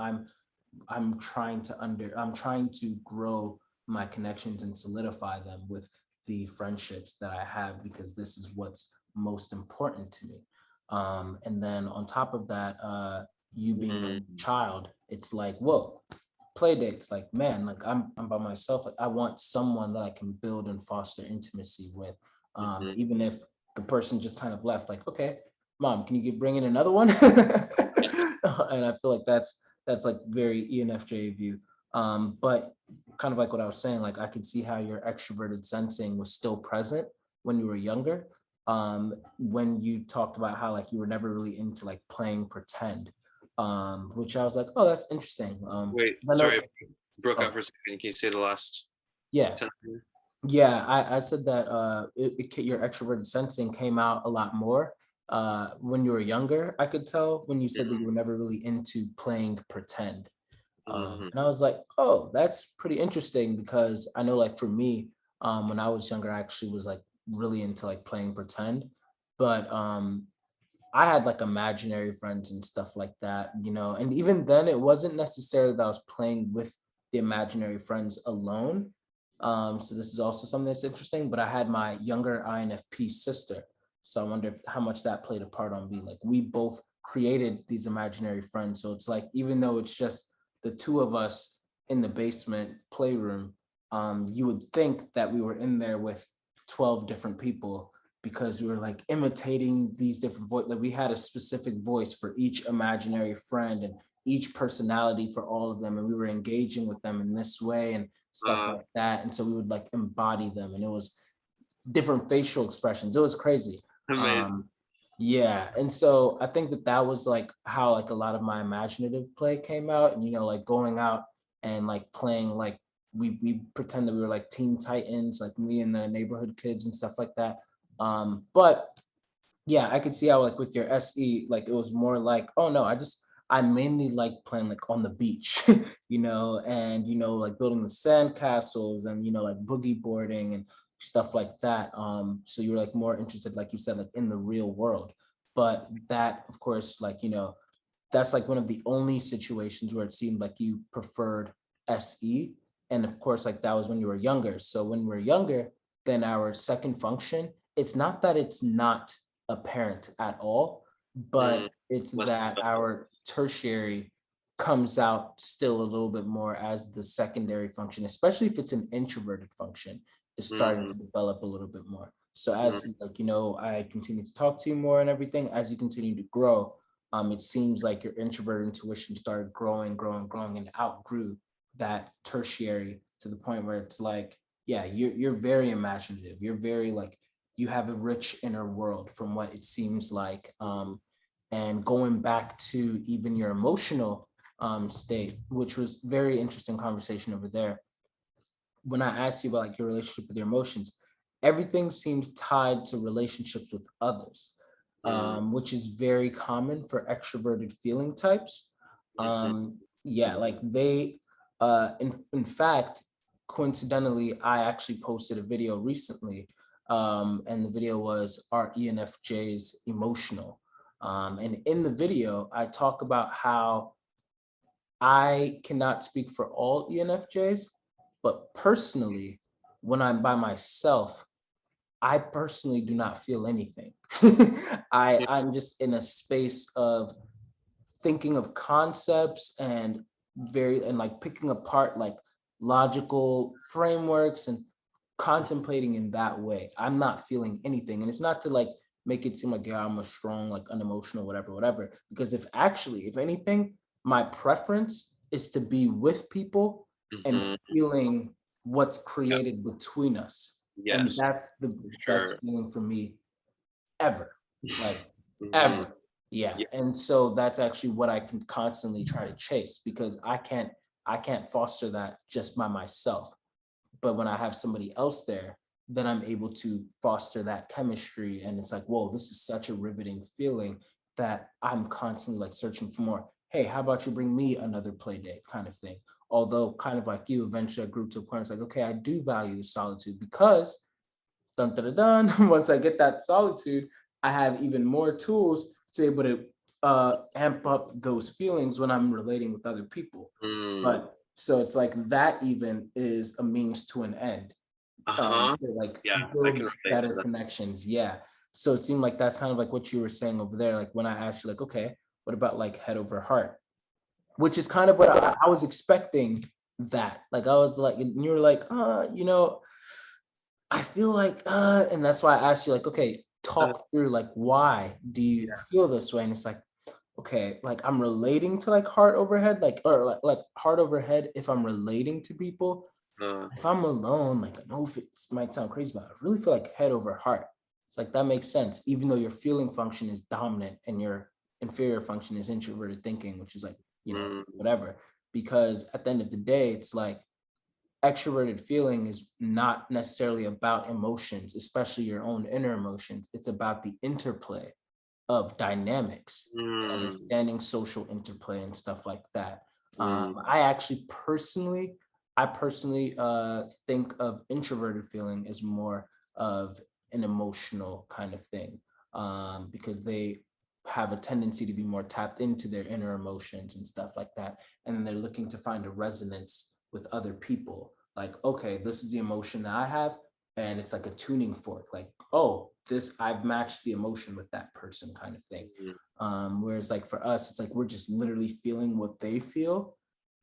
I'm trying to grow my connections and solidify them with the friendships that I have, because this is what's most important to me. And then on top of that, you being a child, it's like, whoa, play dates, like, man, like I'm by myself. Like, I want someone that I can build and foster intimacy with. Even if the person just kind of left, like, okay, mom, can you bring in another one? And I feel like that's like very ENFJ view. But kind of like what I was saying, like, I could see how your extroverted sensing was still present when you were younger. When you talked about how like you were never really into like playing pretend, which I was like, oh, that's interesting. Wait, I know, sorry, broke up oh, for a second. Can you say the last yeah, 10? Yeah, I said that your extroverted sensing came out a lot more when you were younger. I could tell when you said that you were never really into playing pretend. Mm-hmm. And I was like, oh, that's pretty interesting because I know, like, for me, when I was younger, I actually was like really into like playing pretend. But I had like imaginary friends and stuff like that, you know. And even then, it wasn't necessarily that I was playing with the imaginary friends alone. So this is also something that's interesting. But I had my younger INFP sister, so I wonder if, how much that played a part on me. Like we both created these imaginary friends, so it's like even though it's just the two of us in the basement playroom, you would think that we were in there with 12 different people because we were like imitating these different voices. Like we had a specific voice for each imaginary friend and each personality for all of them, and we were engaging with them in this way and stuff Uh, like that. And so we would like embody them, and it was different facial expressions. It was crazy. Amazing. Um, yeah, and so I think that that was like how like a lot of my imaginative play came out, and you know, like going out and like playing like we pretend that we were like Teen Titans, like me and the neighborhood kids and stuff like that. But yeah, I could see how like with your SE, like it was more like, oh no, I mainly like playing like on the beach, you know, and you know, like building the sand castles and you know, like boogie boarding and stuff like that. So you're like more interested, like you said, like in the real world. But that, of course, like, you know, that's like one of the only situations where it seemed like you preferred SE. And of course, like that was when you were younger. So when we're younger, then our second function, it's not that it's not apparent at all, Mm, but it's less that developed. our tertiary comes out still a little bit more as the secondary function, especially if it's an introverted function, is starting Mm, to develop a little bit more. So mm, as like, you know, I continue to talk to you more and everything, as you continue to grow, it seems like your introvert intuition started growing and outgrew that tertiary to the point where it's like, yeah, you're very imaginative. You're very like you have a rich inner world from what it seems like. And going back to even your emotional state, which was very interesting conversation over there. When I asked you about like your relationship with your emotions, everything seemed tied to relationships with others, mm, which is very common for extroverted feeling types. mhm, Yeah, like they, in fact, coincidentally, I actually posted a video recently, and the video was Are ENFJs emotional? And in the video, I talk about how I cannot speak for all ENFJs, but personally, when I'm by myself, I personally do not feel anything. I'm just in a space of thinking of concepts and like picking apart like logical frameworks and contemplating in that way. I'm not feeling anything. And it's not to like make it seem like, yeah, I'm a strong, like unemotional, whatever. Because if actually, if anything, my preference is to be with people and mhm. feeling what's Yeah, created between us. And yes, that's the for sure. best feeling for me ever. Like Mhm. ever. Yeah. Yeah. And so that's actually what I can constantly try to chase because I can't foster that just by myself. But when I have somebody else there, then I'm able to foster that chemistry. And it's like, whoa, this is such a riveting feeling that I'm constantly like searching for more. Hey, how about you bring me another play date kind of thing? Although, kind of like you, eventually I grew to a point, it's like, okay, I do value the solitude because dun dun dun, dun once I get that solitude, I have even more tools to be able to amp up those feelings when I'm relating with other people. Mm. But so it's like that even is a means to an end, Uh-huh. to like Yeah, I can build relate better to that. connections. Yeah. So it seemed like that's kind of like what you were saying over there. Like when I asked you, like, okay, what about like head over heart? Which is kind of what I was expecting that. Like I was like, and you were like, you know, I feel like, and that's why I asked you, like, okay, Uh, talk through, like, why do you yeah. feel this way? And it's like, okay, like I'm relating to like heart overhead, like, or like heart overhead if I'm relating to people. Uh, If I'm alone, like, I know if it might sound crazy, but I really feel like head over heart. It's like that makes sense, even though your feeling function is dominant and your inferior function is introverted thinking, which is like, you know, mm, whatever. Because at the end of the day, it's like, extroverted feeling is not necessarily about emotions, especially your own inner emotions. It's about the interplay of dynamics, Mm, understanding social interplay and stuff like that. mm, I personally think of introverted feeling as more of an emotional kind of thing, because they have a tendency to be more tapped into their inner emotions and stuff like that. And then they're looking to find a resonance with other people. Like, okay, this is the emotion that I have, and it's like a tuning fork. Like, oh, this I've matched the emotion with that person, kind of thing. mm, Whereas like for us, it's like we're just literally feeling what they feel,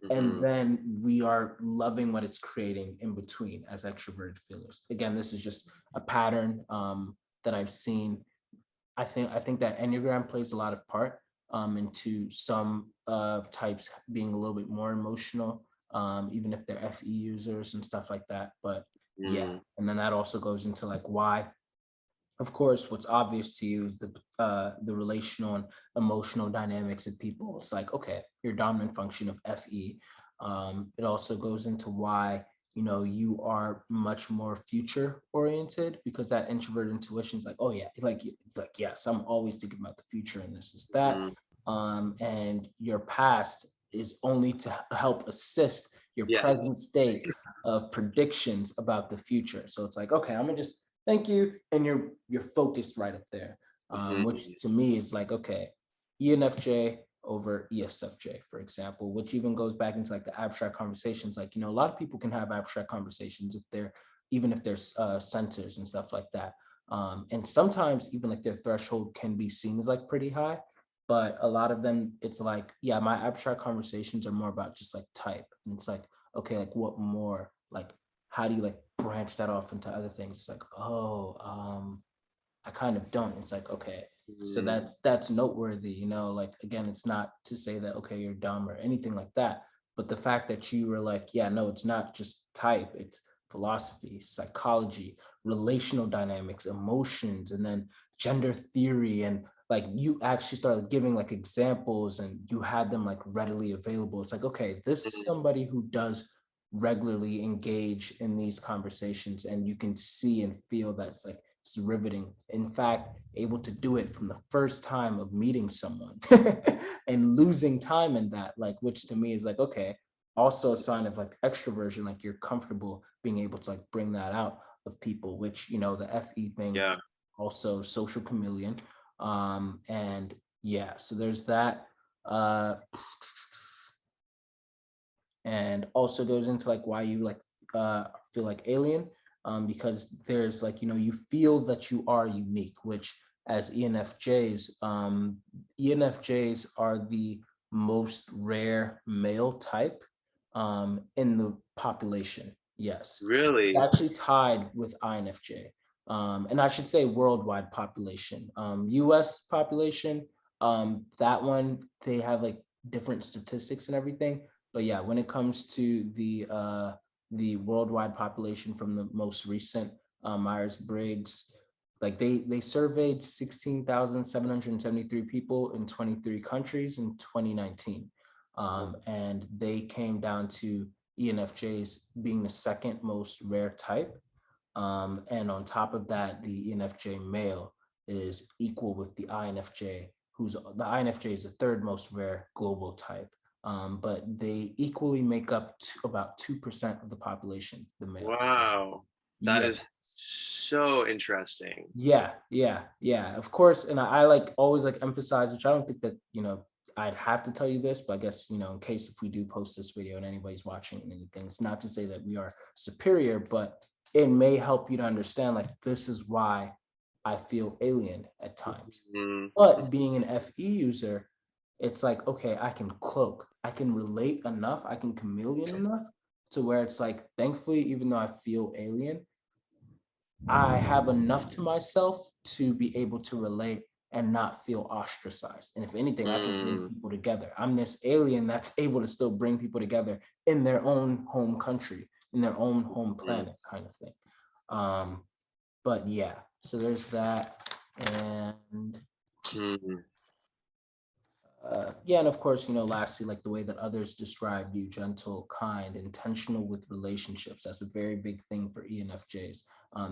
and mhm. then we are loving what it's creating in between as extroverted feelers. Again, this is just a pattern that I've seen. I think that Enneagram plays a lot of part into some types being a little bit more emotional, even if they're FE users and stuff like that. But yeah, Mm, and then that also goes into like why. Of course, what's obvious to you is the relational and emotional dynamics of people. It's like, okay, your dominant function of FE. It also goes into why, you are much more future oriented, because that introvert intuition is like, oh yeah, like it's like, yes, I'm always thinking about the future and this is that. mm. And your past is only to help assist your Yes. present state of predictions about the future. So it's like, okay, I'm gonna just thank you, and you're focused right up there, which Mhm. to me is like, okay, ENFJ over ESFJ, for example, which even goes back into like the abstract conversations. Like, a lot of people can have abstract conversations if they're even if there's sensors and stuff like that, and sometimes even like their threshold can be seen as like pretty high, but a lot of them, it's like, yeah, my abstract conversations are more about just like type, and it's like, okay, like what more, like how do you like branch that off into other things? It's like, oh, I kind of don't. It's like, okay, so Mm, that's noteworthy, like, again, it's not to say that, okay, you're dumb or anything like that, but the fact that you were like, yeah, no, it's not just type, it's philosophy, psychology, relational dynamics, emotions, and then gender theory, and like you actually started giving like examples and you had them like readily available. It's like, okay, this is mm, somebody who does regularly engage in these conversations, and you can see and feel that it's like it's riveting. In fact, able to do it from the first time of meeting someone and losing time in that, like, which to me is like, okay, also a sign of like extroversion, like you're comfortable being able to like bring that out of people, which, the FE thing, yeah. also social chameleon. And yeah, so there's that. Uh, and also goes into like why you like feel like alien, because there's like, you feel that you are unique, which as ENFJs are the most rare male type in the population. Yes, it's Really? actually tied with INFJ, and I should say worldwide population. US population, that one, they have like different statistics and everything, but yeah, when it comes to the worldwide population from the most recent Myers-Briggs, like they surveyed 16,773 people in 23 countries in 2019, Oh, and they came down to ENFJs being the second most rare type, and on top of that, the ENFJ male is equal with the INFJ, who's the INFJ is the third most rare global type. But they equally make up to about 2% of the population, the males. wow. That Yeah, is so interesting. yeah. Of course, and I like always like emphasize, which I don't think that I'd have to tell you this, but I guess in case if we do post this video and anybody's watching anything, it's not to say that we are superior, but it may help you to understand like this is why I feel alien at times. Mm, But being an FE user, it's like, okay, I can cloak, I can relate enough, I can chameleon enough to where it's like, thankfully, even though I feel alien, I have enough to myself to be able to relate and not feel ostracized. And if anything, I can bring mm, people together. I'm this alien that's able to still bring people together in their own home country, in their own home mm, planet, kind of thing. Um, but yeah, so there's that. And mm. Yeah, and of course, lastly, like the way that others describe you, gentle, kind, intentional with relationships. That's a very big thing for ENFJs.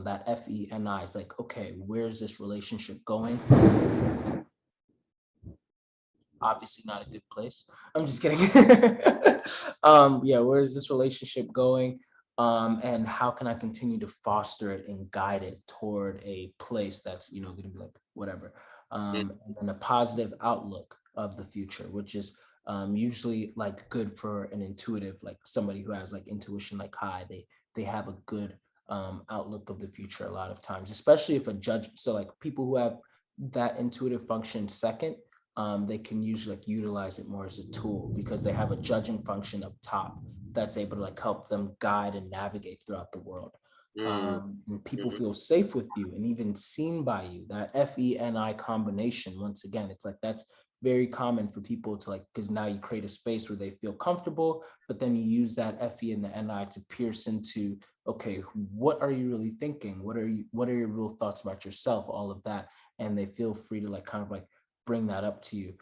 That FENI is like, okay, where's this relationship going? Obviously not a good place. I'm just kidding. Yeah, where is this relationship going? And how can I continue to foster it and guide it toward a place that's, going to be like whatever. And then a positive outlook of the future, which is usually like good for an intuitive, like somebody who has like intuition like high. They have a good outlook of the future a lot of times, especially if a judge. So like people who have that intuitive function second, they can usually like utilize it more as a tool because they have a judging function up top that's able to like help them guide and navigate throughout the world. Mm, And people mhm. feel safe with you and even seen by you. That FENI combination, once again, it's like that's very common for people to like, because now you create a space where they feel comfortable, but then you use that FE and the NI to pierce into, okay, what are you really thinking? What are your real thoughts about yourself? All of that. And they feel free to like kind of like bring that up to you.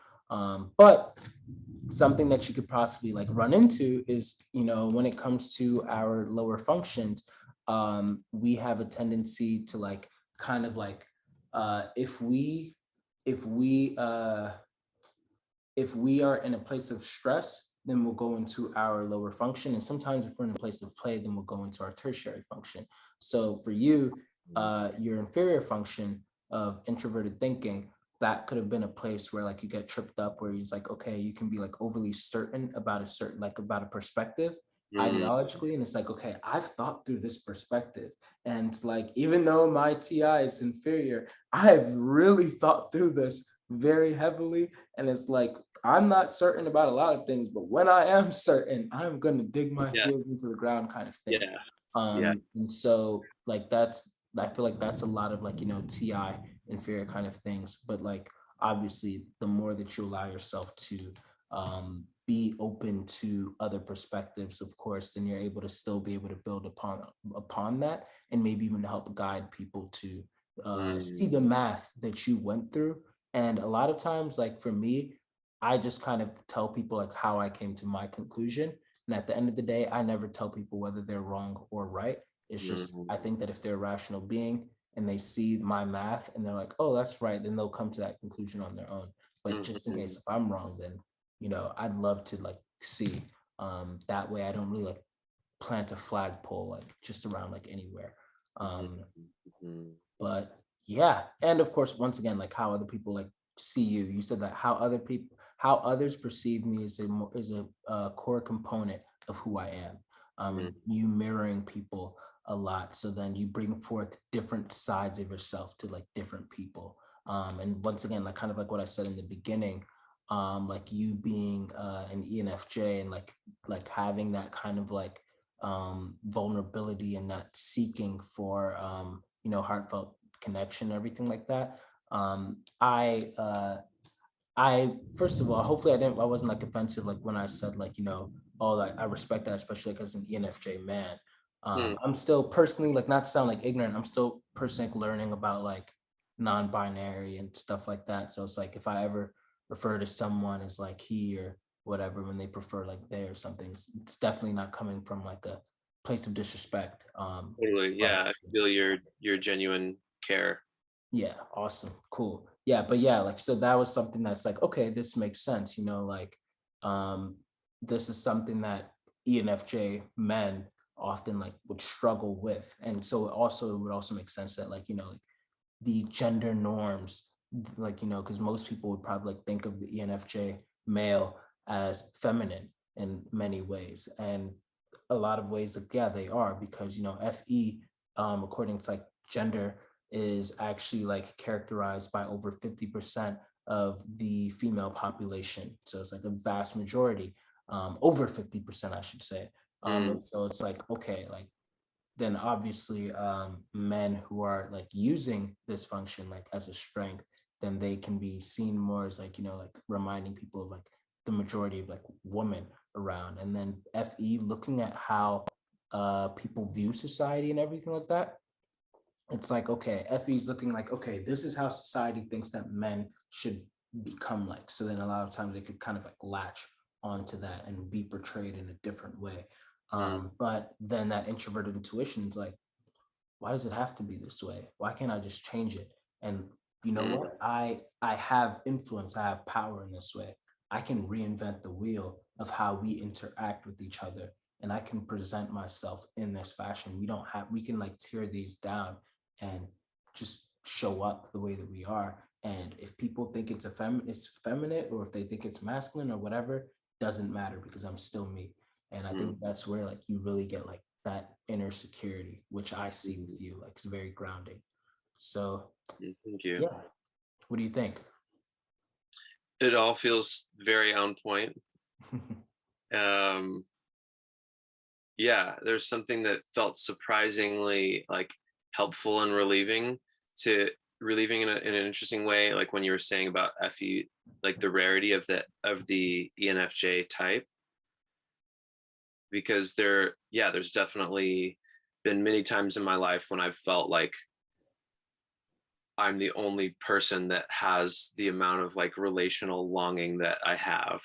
But something that you could possibly like run into is, when it comes to our lower functions, we have a tendency to like kind of like if we if we if we are in a place of stress, then we'll go into our lower function. And sometimes if we're in a place of play, then we'll go into our tertiary function. So for you, your inferior function of introverted thinking, that could have been a place where like you get tripped up, where he's like, okay, you can be like overly certain about a certain, like about a perspective Mm, ideologically. And it's like, okay, I've thought through this perspective. And it's like, even though my TI is inferior, I've really thought through this very heavily. And it's like, I'm not certain about a lot of things, but when I am certain, I'm going to dig my yeah, heels into the ground kind of thing. yeah, yeah. And so like I feel like that's a lot of like, TI inferior kind of things. But like obviously the more that you allow yourself to be open to other perspectives, of course, then you're able to still be able to build upon that and maybe even help guide people to see Mm, the math that you went through. And a lot of times, like for me, I just kind of tell people like how I came to my conclusion. And at the end of the day, I never tell people whether they're wrong or right. It's just, mm, I think that if they're a rational being and they see my math and they're like, oh, that's right, then they'll come to that conclusion on their own. But just in mhm, case if I'm wrong, then, I'd love to like see. That way I don't really like plant a flagpole like just around like anywhere. mhm, Um, mhm, but yeah, and of course, once again, like how other people like see you. You said that how others perceive me is a core component of who I am. mhm, You mirroring people a lot, so then you bring forth different sides of yourself to like different people. And once again, like kind of like what I said in the beginning, like you being an ENFJ and like having that kind of like vulnerability and that seeking for heartfelt connection, everything like that. I first of all, hopefully I wasn't like offensive like when I said like oh like I respect that, especially like as an ENFJ man. mm, I'm still personally like, not to sound like ignorant, I'm still personally like, learning about like non-binary and stuff like that. So it's like if I ever refer to someone as like he or whatever when they prefer like they or something, it's definitely not coming from like a place of disrespect. totally. But Yeah, I feel your genuine care. yeah, awesome, cool. Yeah, but yeah, like so that was something that's like, okay, this makes sense, like um this is something that ENFJ men often like would struggle with. And so it would also make sense that like, like the gender norms, like, because most people would probably like think of the ENFJ male as feminine in many ways. And a lot of ways, like, yeah, they are, because, FE, according to like gender, is actually like characterized by over 50% of the female population. So it's like a vast majority, over 50%, I should say. Mm, And so it's like, okay, like then obviously men who are like using this function like as a strength, then they can be seen more as like, like reminding people of like the majority of like women around. And then FE, looking at how people view society and everything like that, it's like, okay, FE is looking like, okay, this is how society thinks that men should become like. So then a lot of times they could kind of like latch onto that and be portrayed in a different way. But then that introverted intuition is like, why does it have to be this way? Why can't I just change it? And you know Mm, what? I have influence, I have power in this way. I can reinvent the wheel of how we interact with each other. And I can present myself in this fashion. We can like tear these down and just show up the way that we are. And if people think it's feminine, or if they think it's masculine or whatever, doesn't matter, because I'm still me. And I mm, think that's where like you really get like that inner security, which I see with you. Like it's very grounding. So thank you. yeah, what do you think? It all feels very on point. Um, yeah, there's something that felt surprisingly like helpful and relieving in an interesting way. Like when you were saying about FE, like the rarity of the ENFJ type, because there's definitely been many times in my life when I've felt like I'm the only person that has the amount of like relational longing that I have.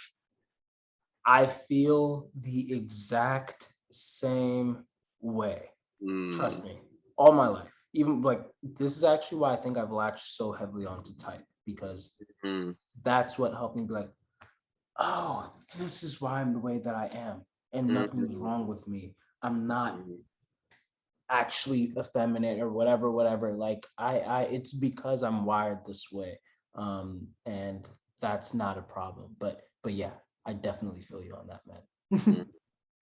I feel the exact same way. Mm, Trust me, all my life. Even like this is actually why I think I've latched so heavily onto type, because mm, that's what helped me be like, oh, this is why I'm the way that I am. And mm, nothing's wrong with me. I'm not mm, actually effeminate or whatever. Like I it's because I'm wired this way. And that's not a problem. But yeah, I definitely feel you on that, mm, man.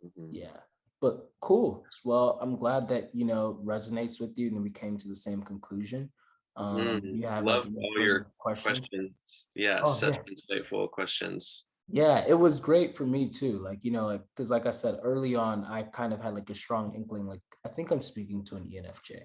mhm. Yeah. But cool. Well, I'm glad that resonates with you and we came to the same conclusion. You have like Love any all your further questions? questions. Yeah, Oh such yeah. insightful questions. Yeah, it was great for me too. Like, like, because like I said early on, I kind of had like a strong inkling, like, I think I'm speaking to an ENFJ.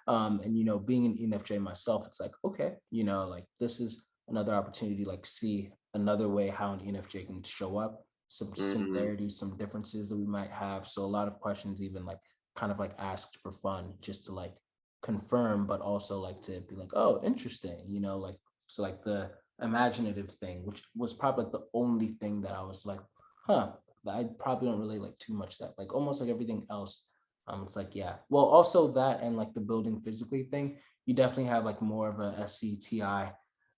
And being an ENFJ myself, it's like, okay, like this is another opportunity to like see another way how an ENFJ can show up, some Mm, similarities, some differences that we might have. So a lot of questions even like kind of like asked for fun, just to like confirm, but also like to be like, oh, interesting, like, so like the imaginative thing, which was probably like the only thing that I was like, huh, I probably don't relate like too much that, like almost like everything else. It's like, yeah. Well, also that and like the building physically thing, you definitely have like more of a SCTI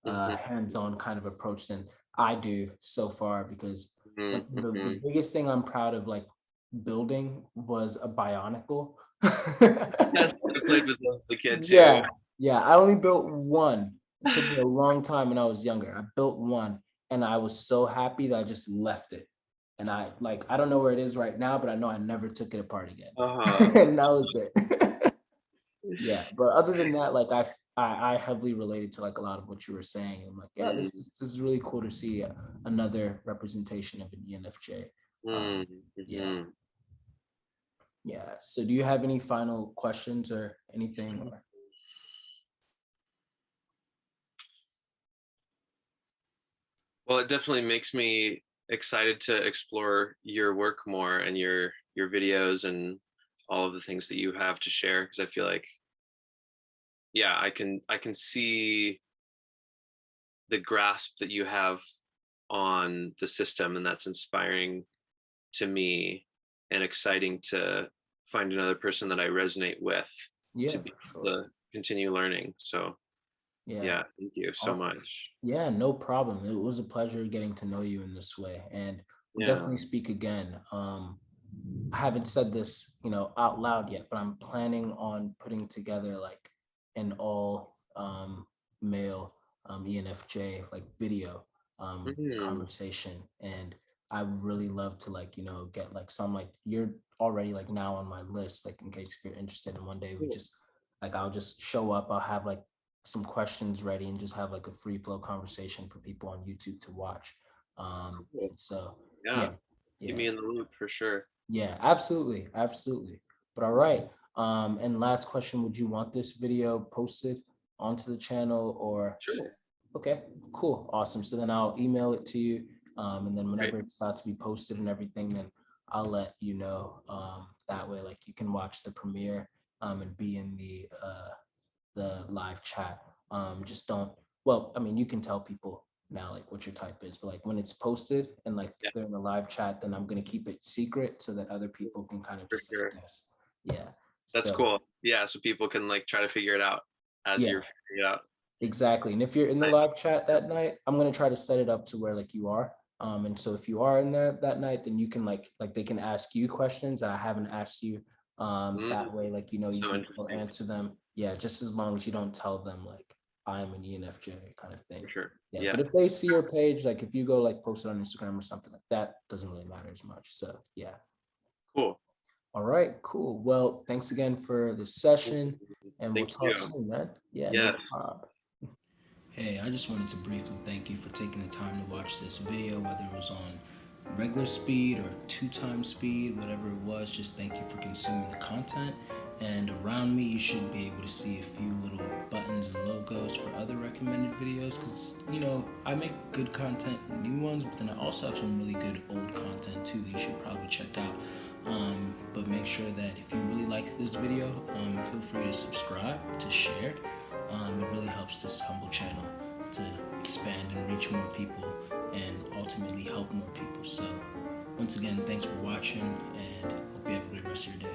mhm, hands-on kind of approach than I do so far, because like mhm, the mhm. biggest thing I'm proud of like building was a bionicle. Yes, I played with those as a kid too. Yeah, yeah. I only built one. It took me a long time when I was younger. I built one and I was so happy that I just left it. And I don't know where it is right now, but I know I never took it apart again. Uh-huh. And that was it. Yeah. But other than that, like I heavily related to like a lot of what you were saying. I'm like, yeah, Mm, this is really cool to see another representation of an ENFJ. Um, mm, yeah, mhm. yeah. So do you have any final questions or anything? Or Well, it definitely makes me excited to explore your work more and your videos and all of the things that you have to share, because I feel like, yeah, I can see the grasp that you have on the system, and that's inspiring to me and exciting to find another person that I resonate with to yeah, be for able sure. to continue learning. So Yeah. yeah, thank you so much. Yeah, no problem. It was a pleasure getting to know you in this way, and we'll Yeah. definitely speak again. I haven't said this, out loud yet, but I'm planning on putting together like an all male ENFJ like video Mm, conversation, and I would really love to like get like some, like, you're already like now on my list, like in case if you're interested, and one day we cool. just like I'll just show up, I'll have like some questions ready and just have like a free flow conversation for people on YouTube to watch. Cool. So Yeah. yeah, Keep yeah. me in the loop for sure. Yeah, absolutely, absolutely. But all right. And last question, would you want this video posted onto the channel or Sure. okay, cool, awesome. So then I'll email it to you. And then Great. whenever it's about to be posted and everything, then I'll let you know. That way, like you can watch the premiere and be in the live chat. Just don't well, I mean, you can tell people now like what your type is, but like when it's posted and like Yeah. they're in the live chat, then I'm gonna keep it secret so that other people can kind of For just sure. like guess. Yeah. That's So cool. Yeah, so people can like try to figure it out as yeah, you're figuring it out. exactly. And if you're in the Nice. live chat that night, I'm gonna try to set it up to where like you are. And so if you are in there that night, then you can like they can ask you questions that I haven't asked you. That way, like you So can still interesting. answer them. Yeah, just as long as you don't tell them like I'm an ENFJ kind of thing. For sure. Yeah, Yeah. but if they see your page, like if you go like post it on Instagram or something like that, doesn't really matter as much. So yeah. Cool. All right, cool. Well, thanks again for this session, and we'll Thank talk you. soon, man. Yeah, no Yes. problem. Hey, I just wanted to briefly thank you for taking the time to watch this video, whether it was on regular speed or 2 times speed, whatever it was. Just thank you for consuming the content. And around me, you should be able to see a few little buttons and logos for other recommended videos because, I make good content, new ones, but then I also have some really good old content too that you should probably check out. But make sure that if you really like this video, feel free to subscribe, to share. It really helps this humble channel to expand and reach more people and ultimately help more people. So once again, thanks for watching and hope you have a great rest of your day.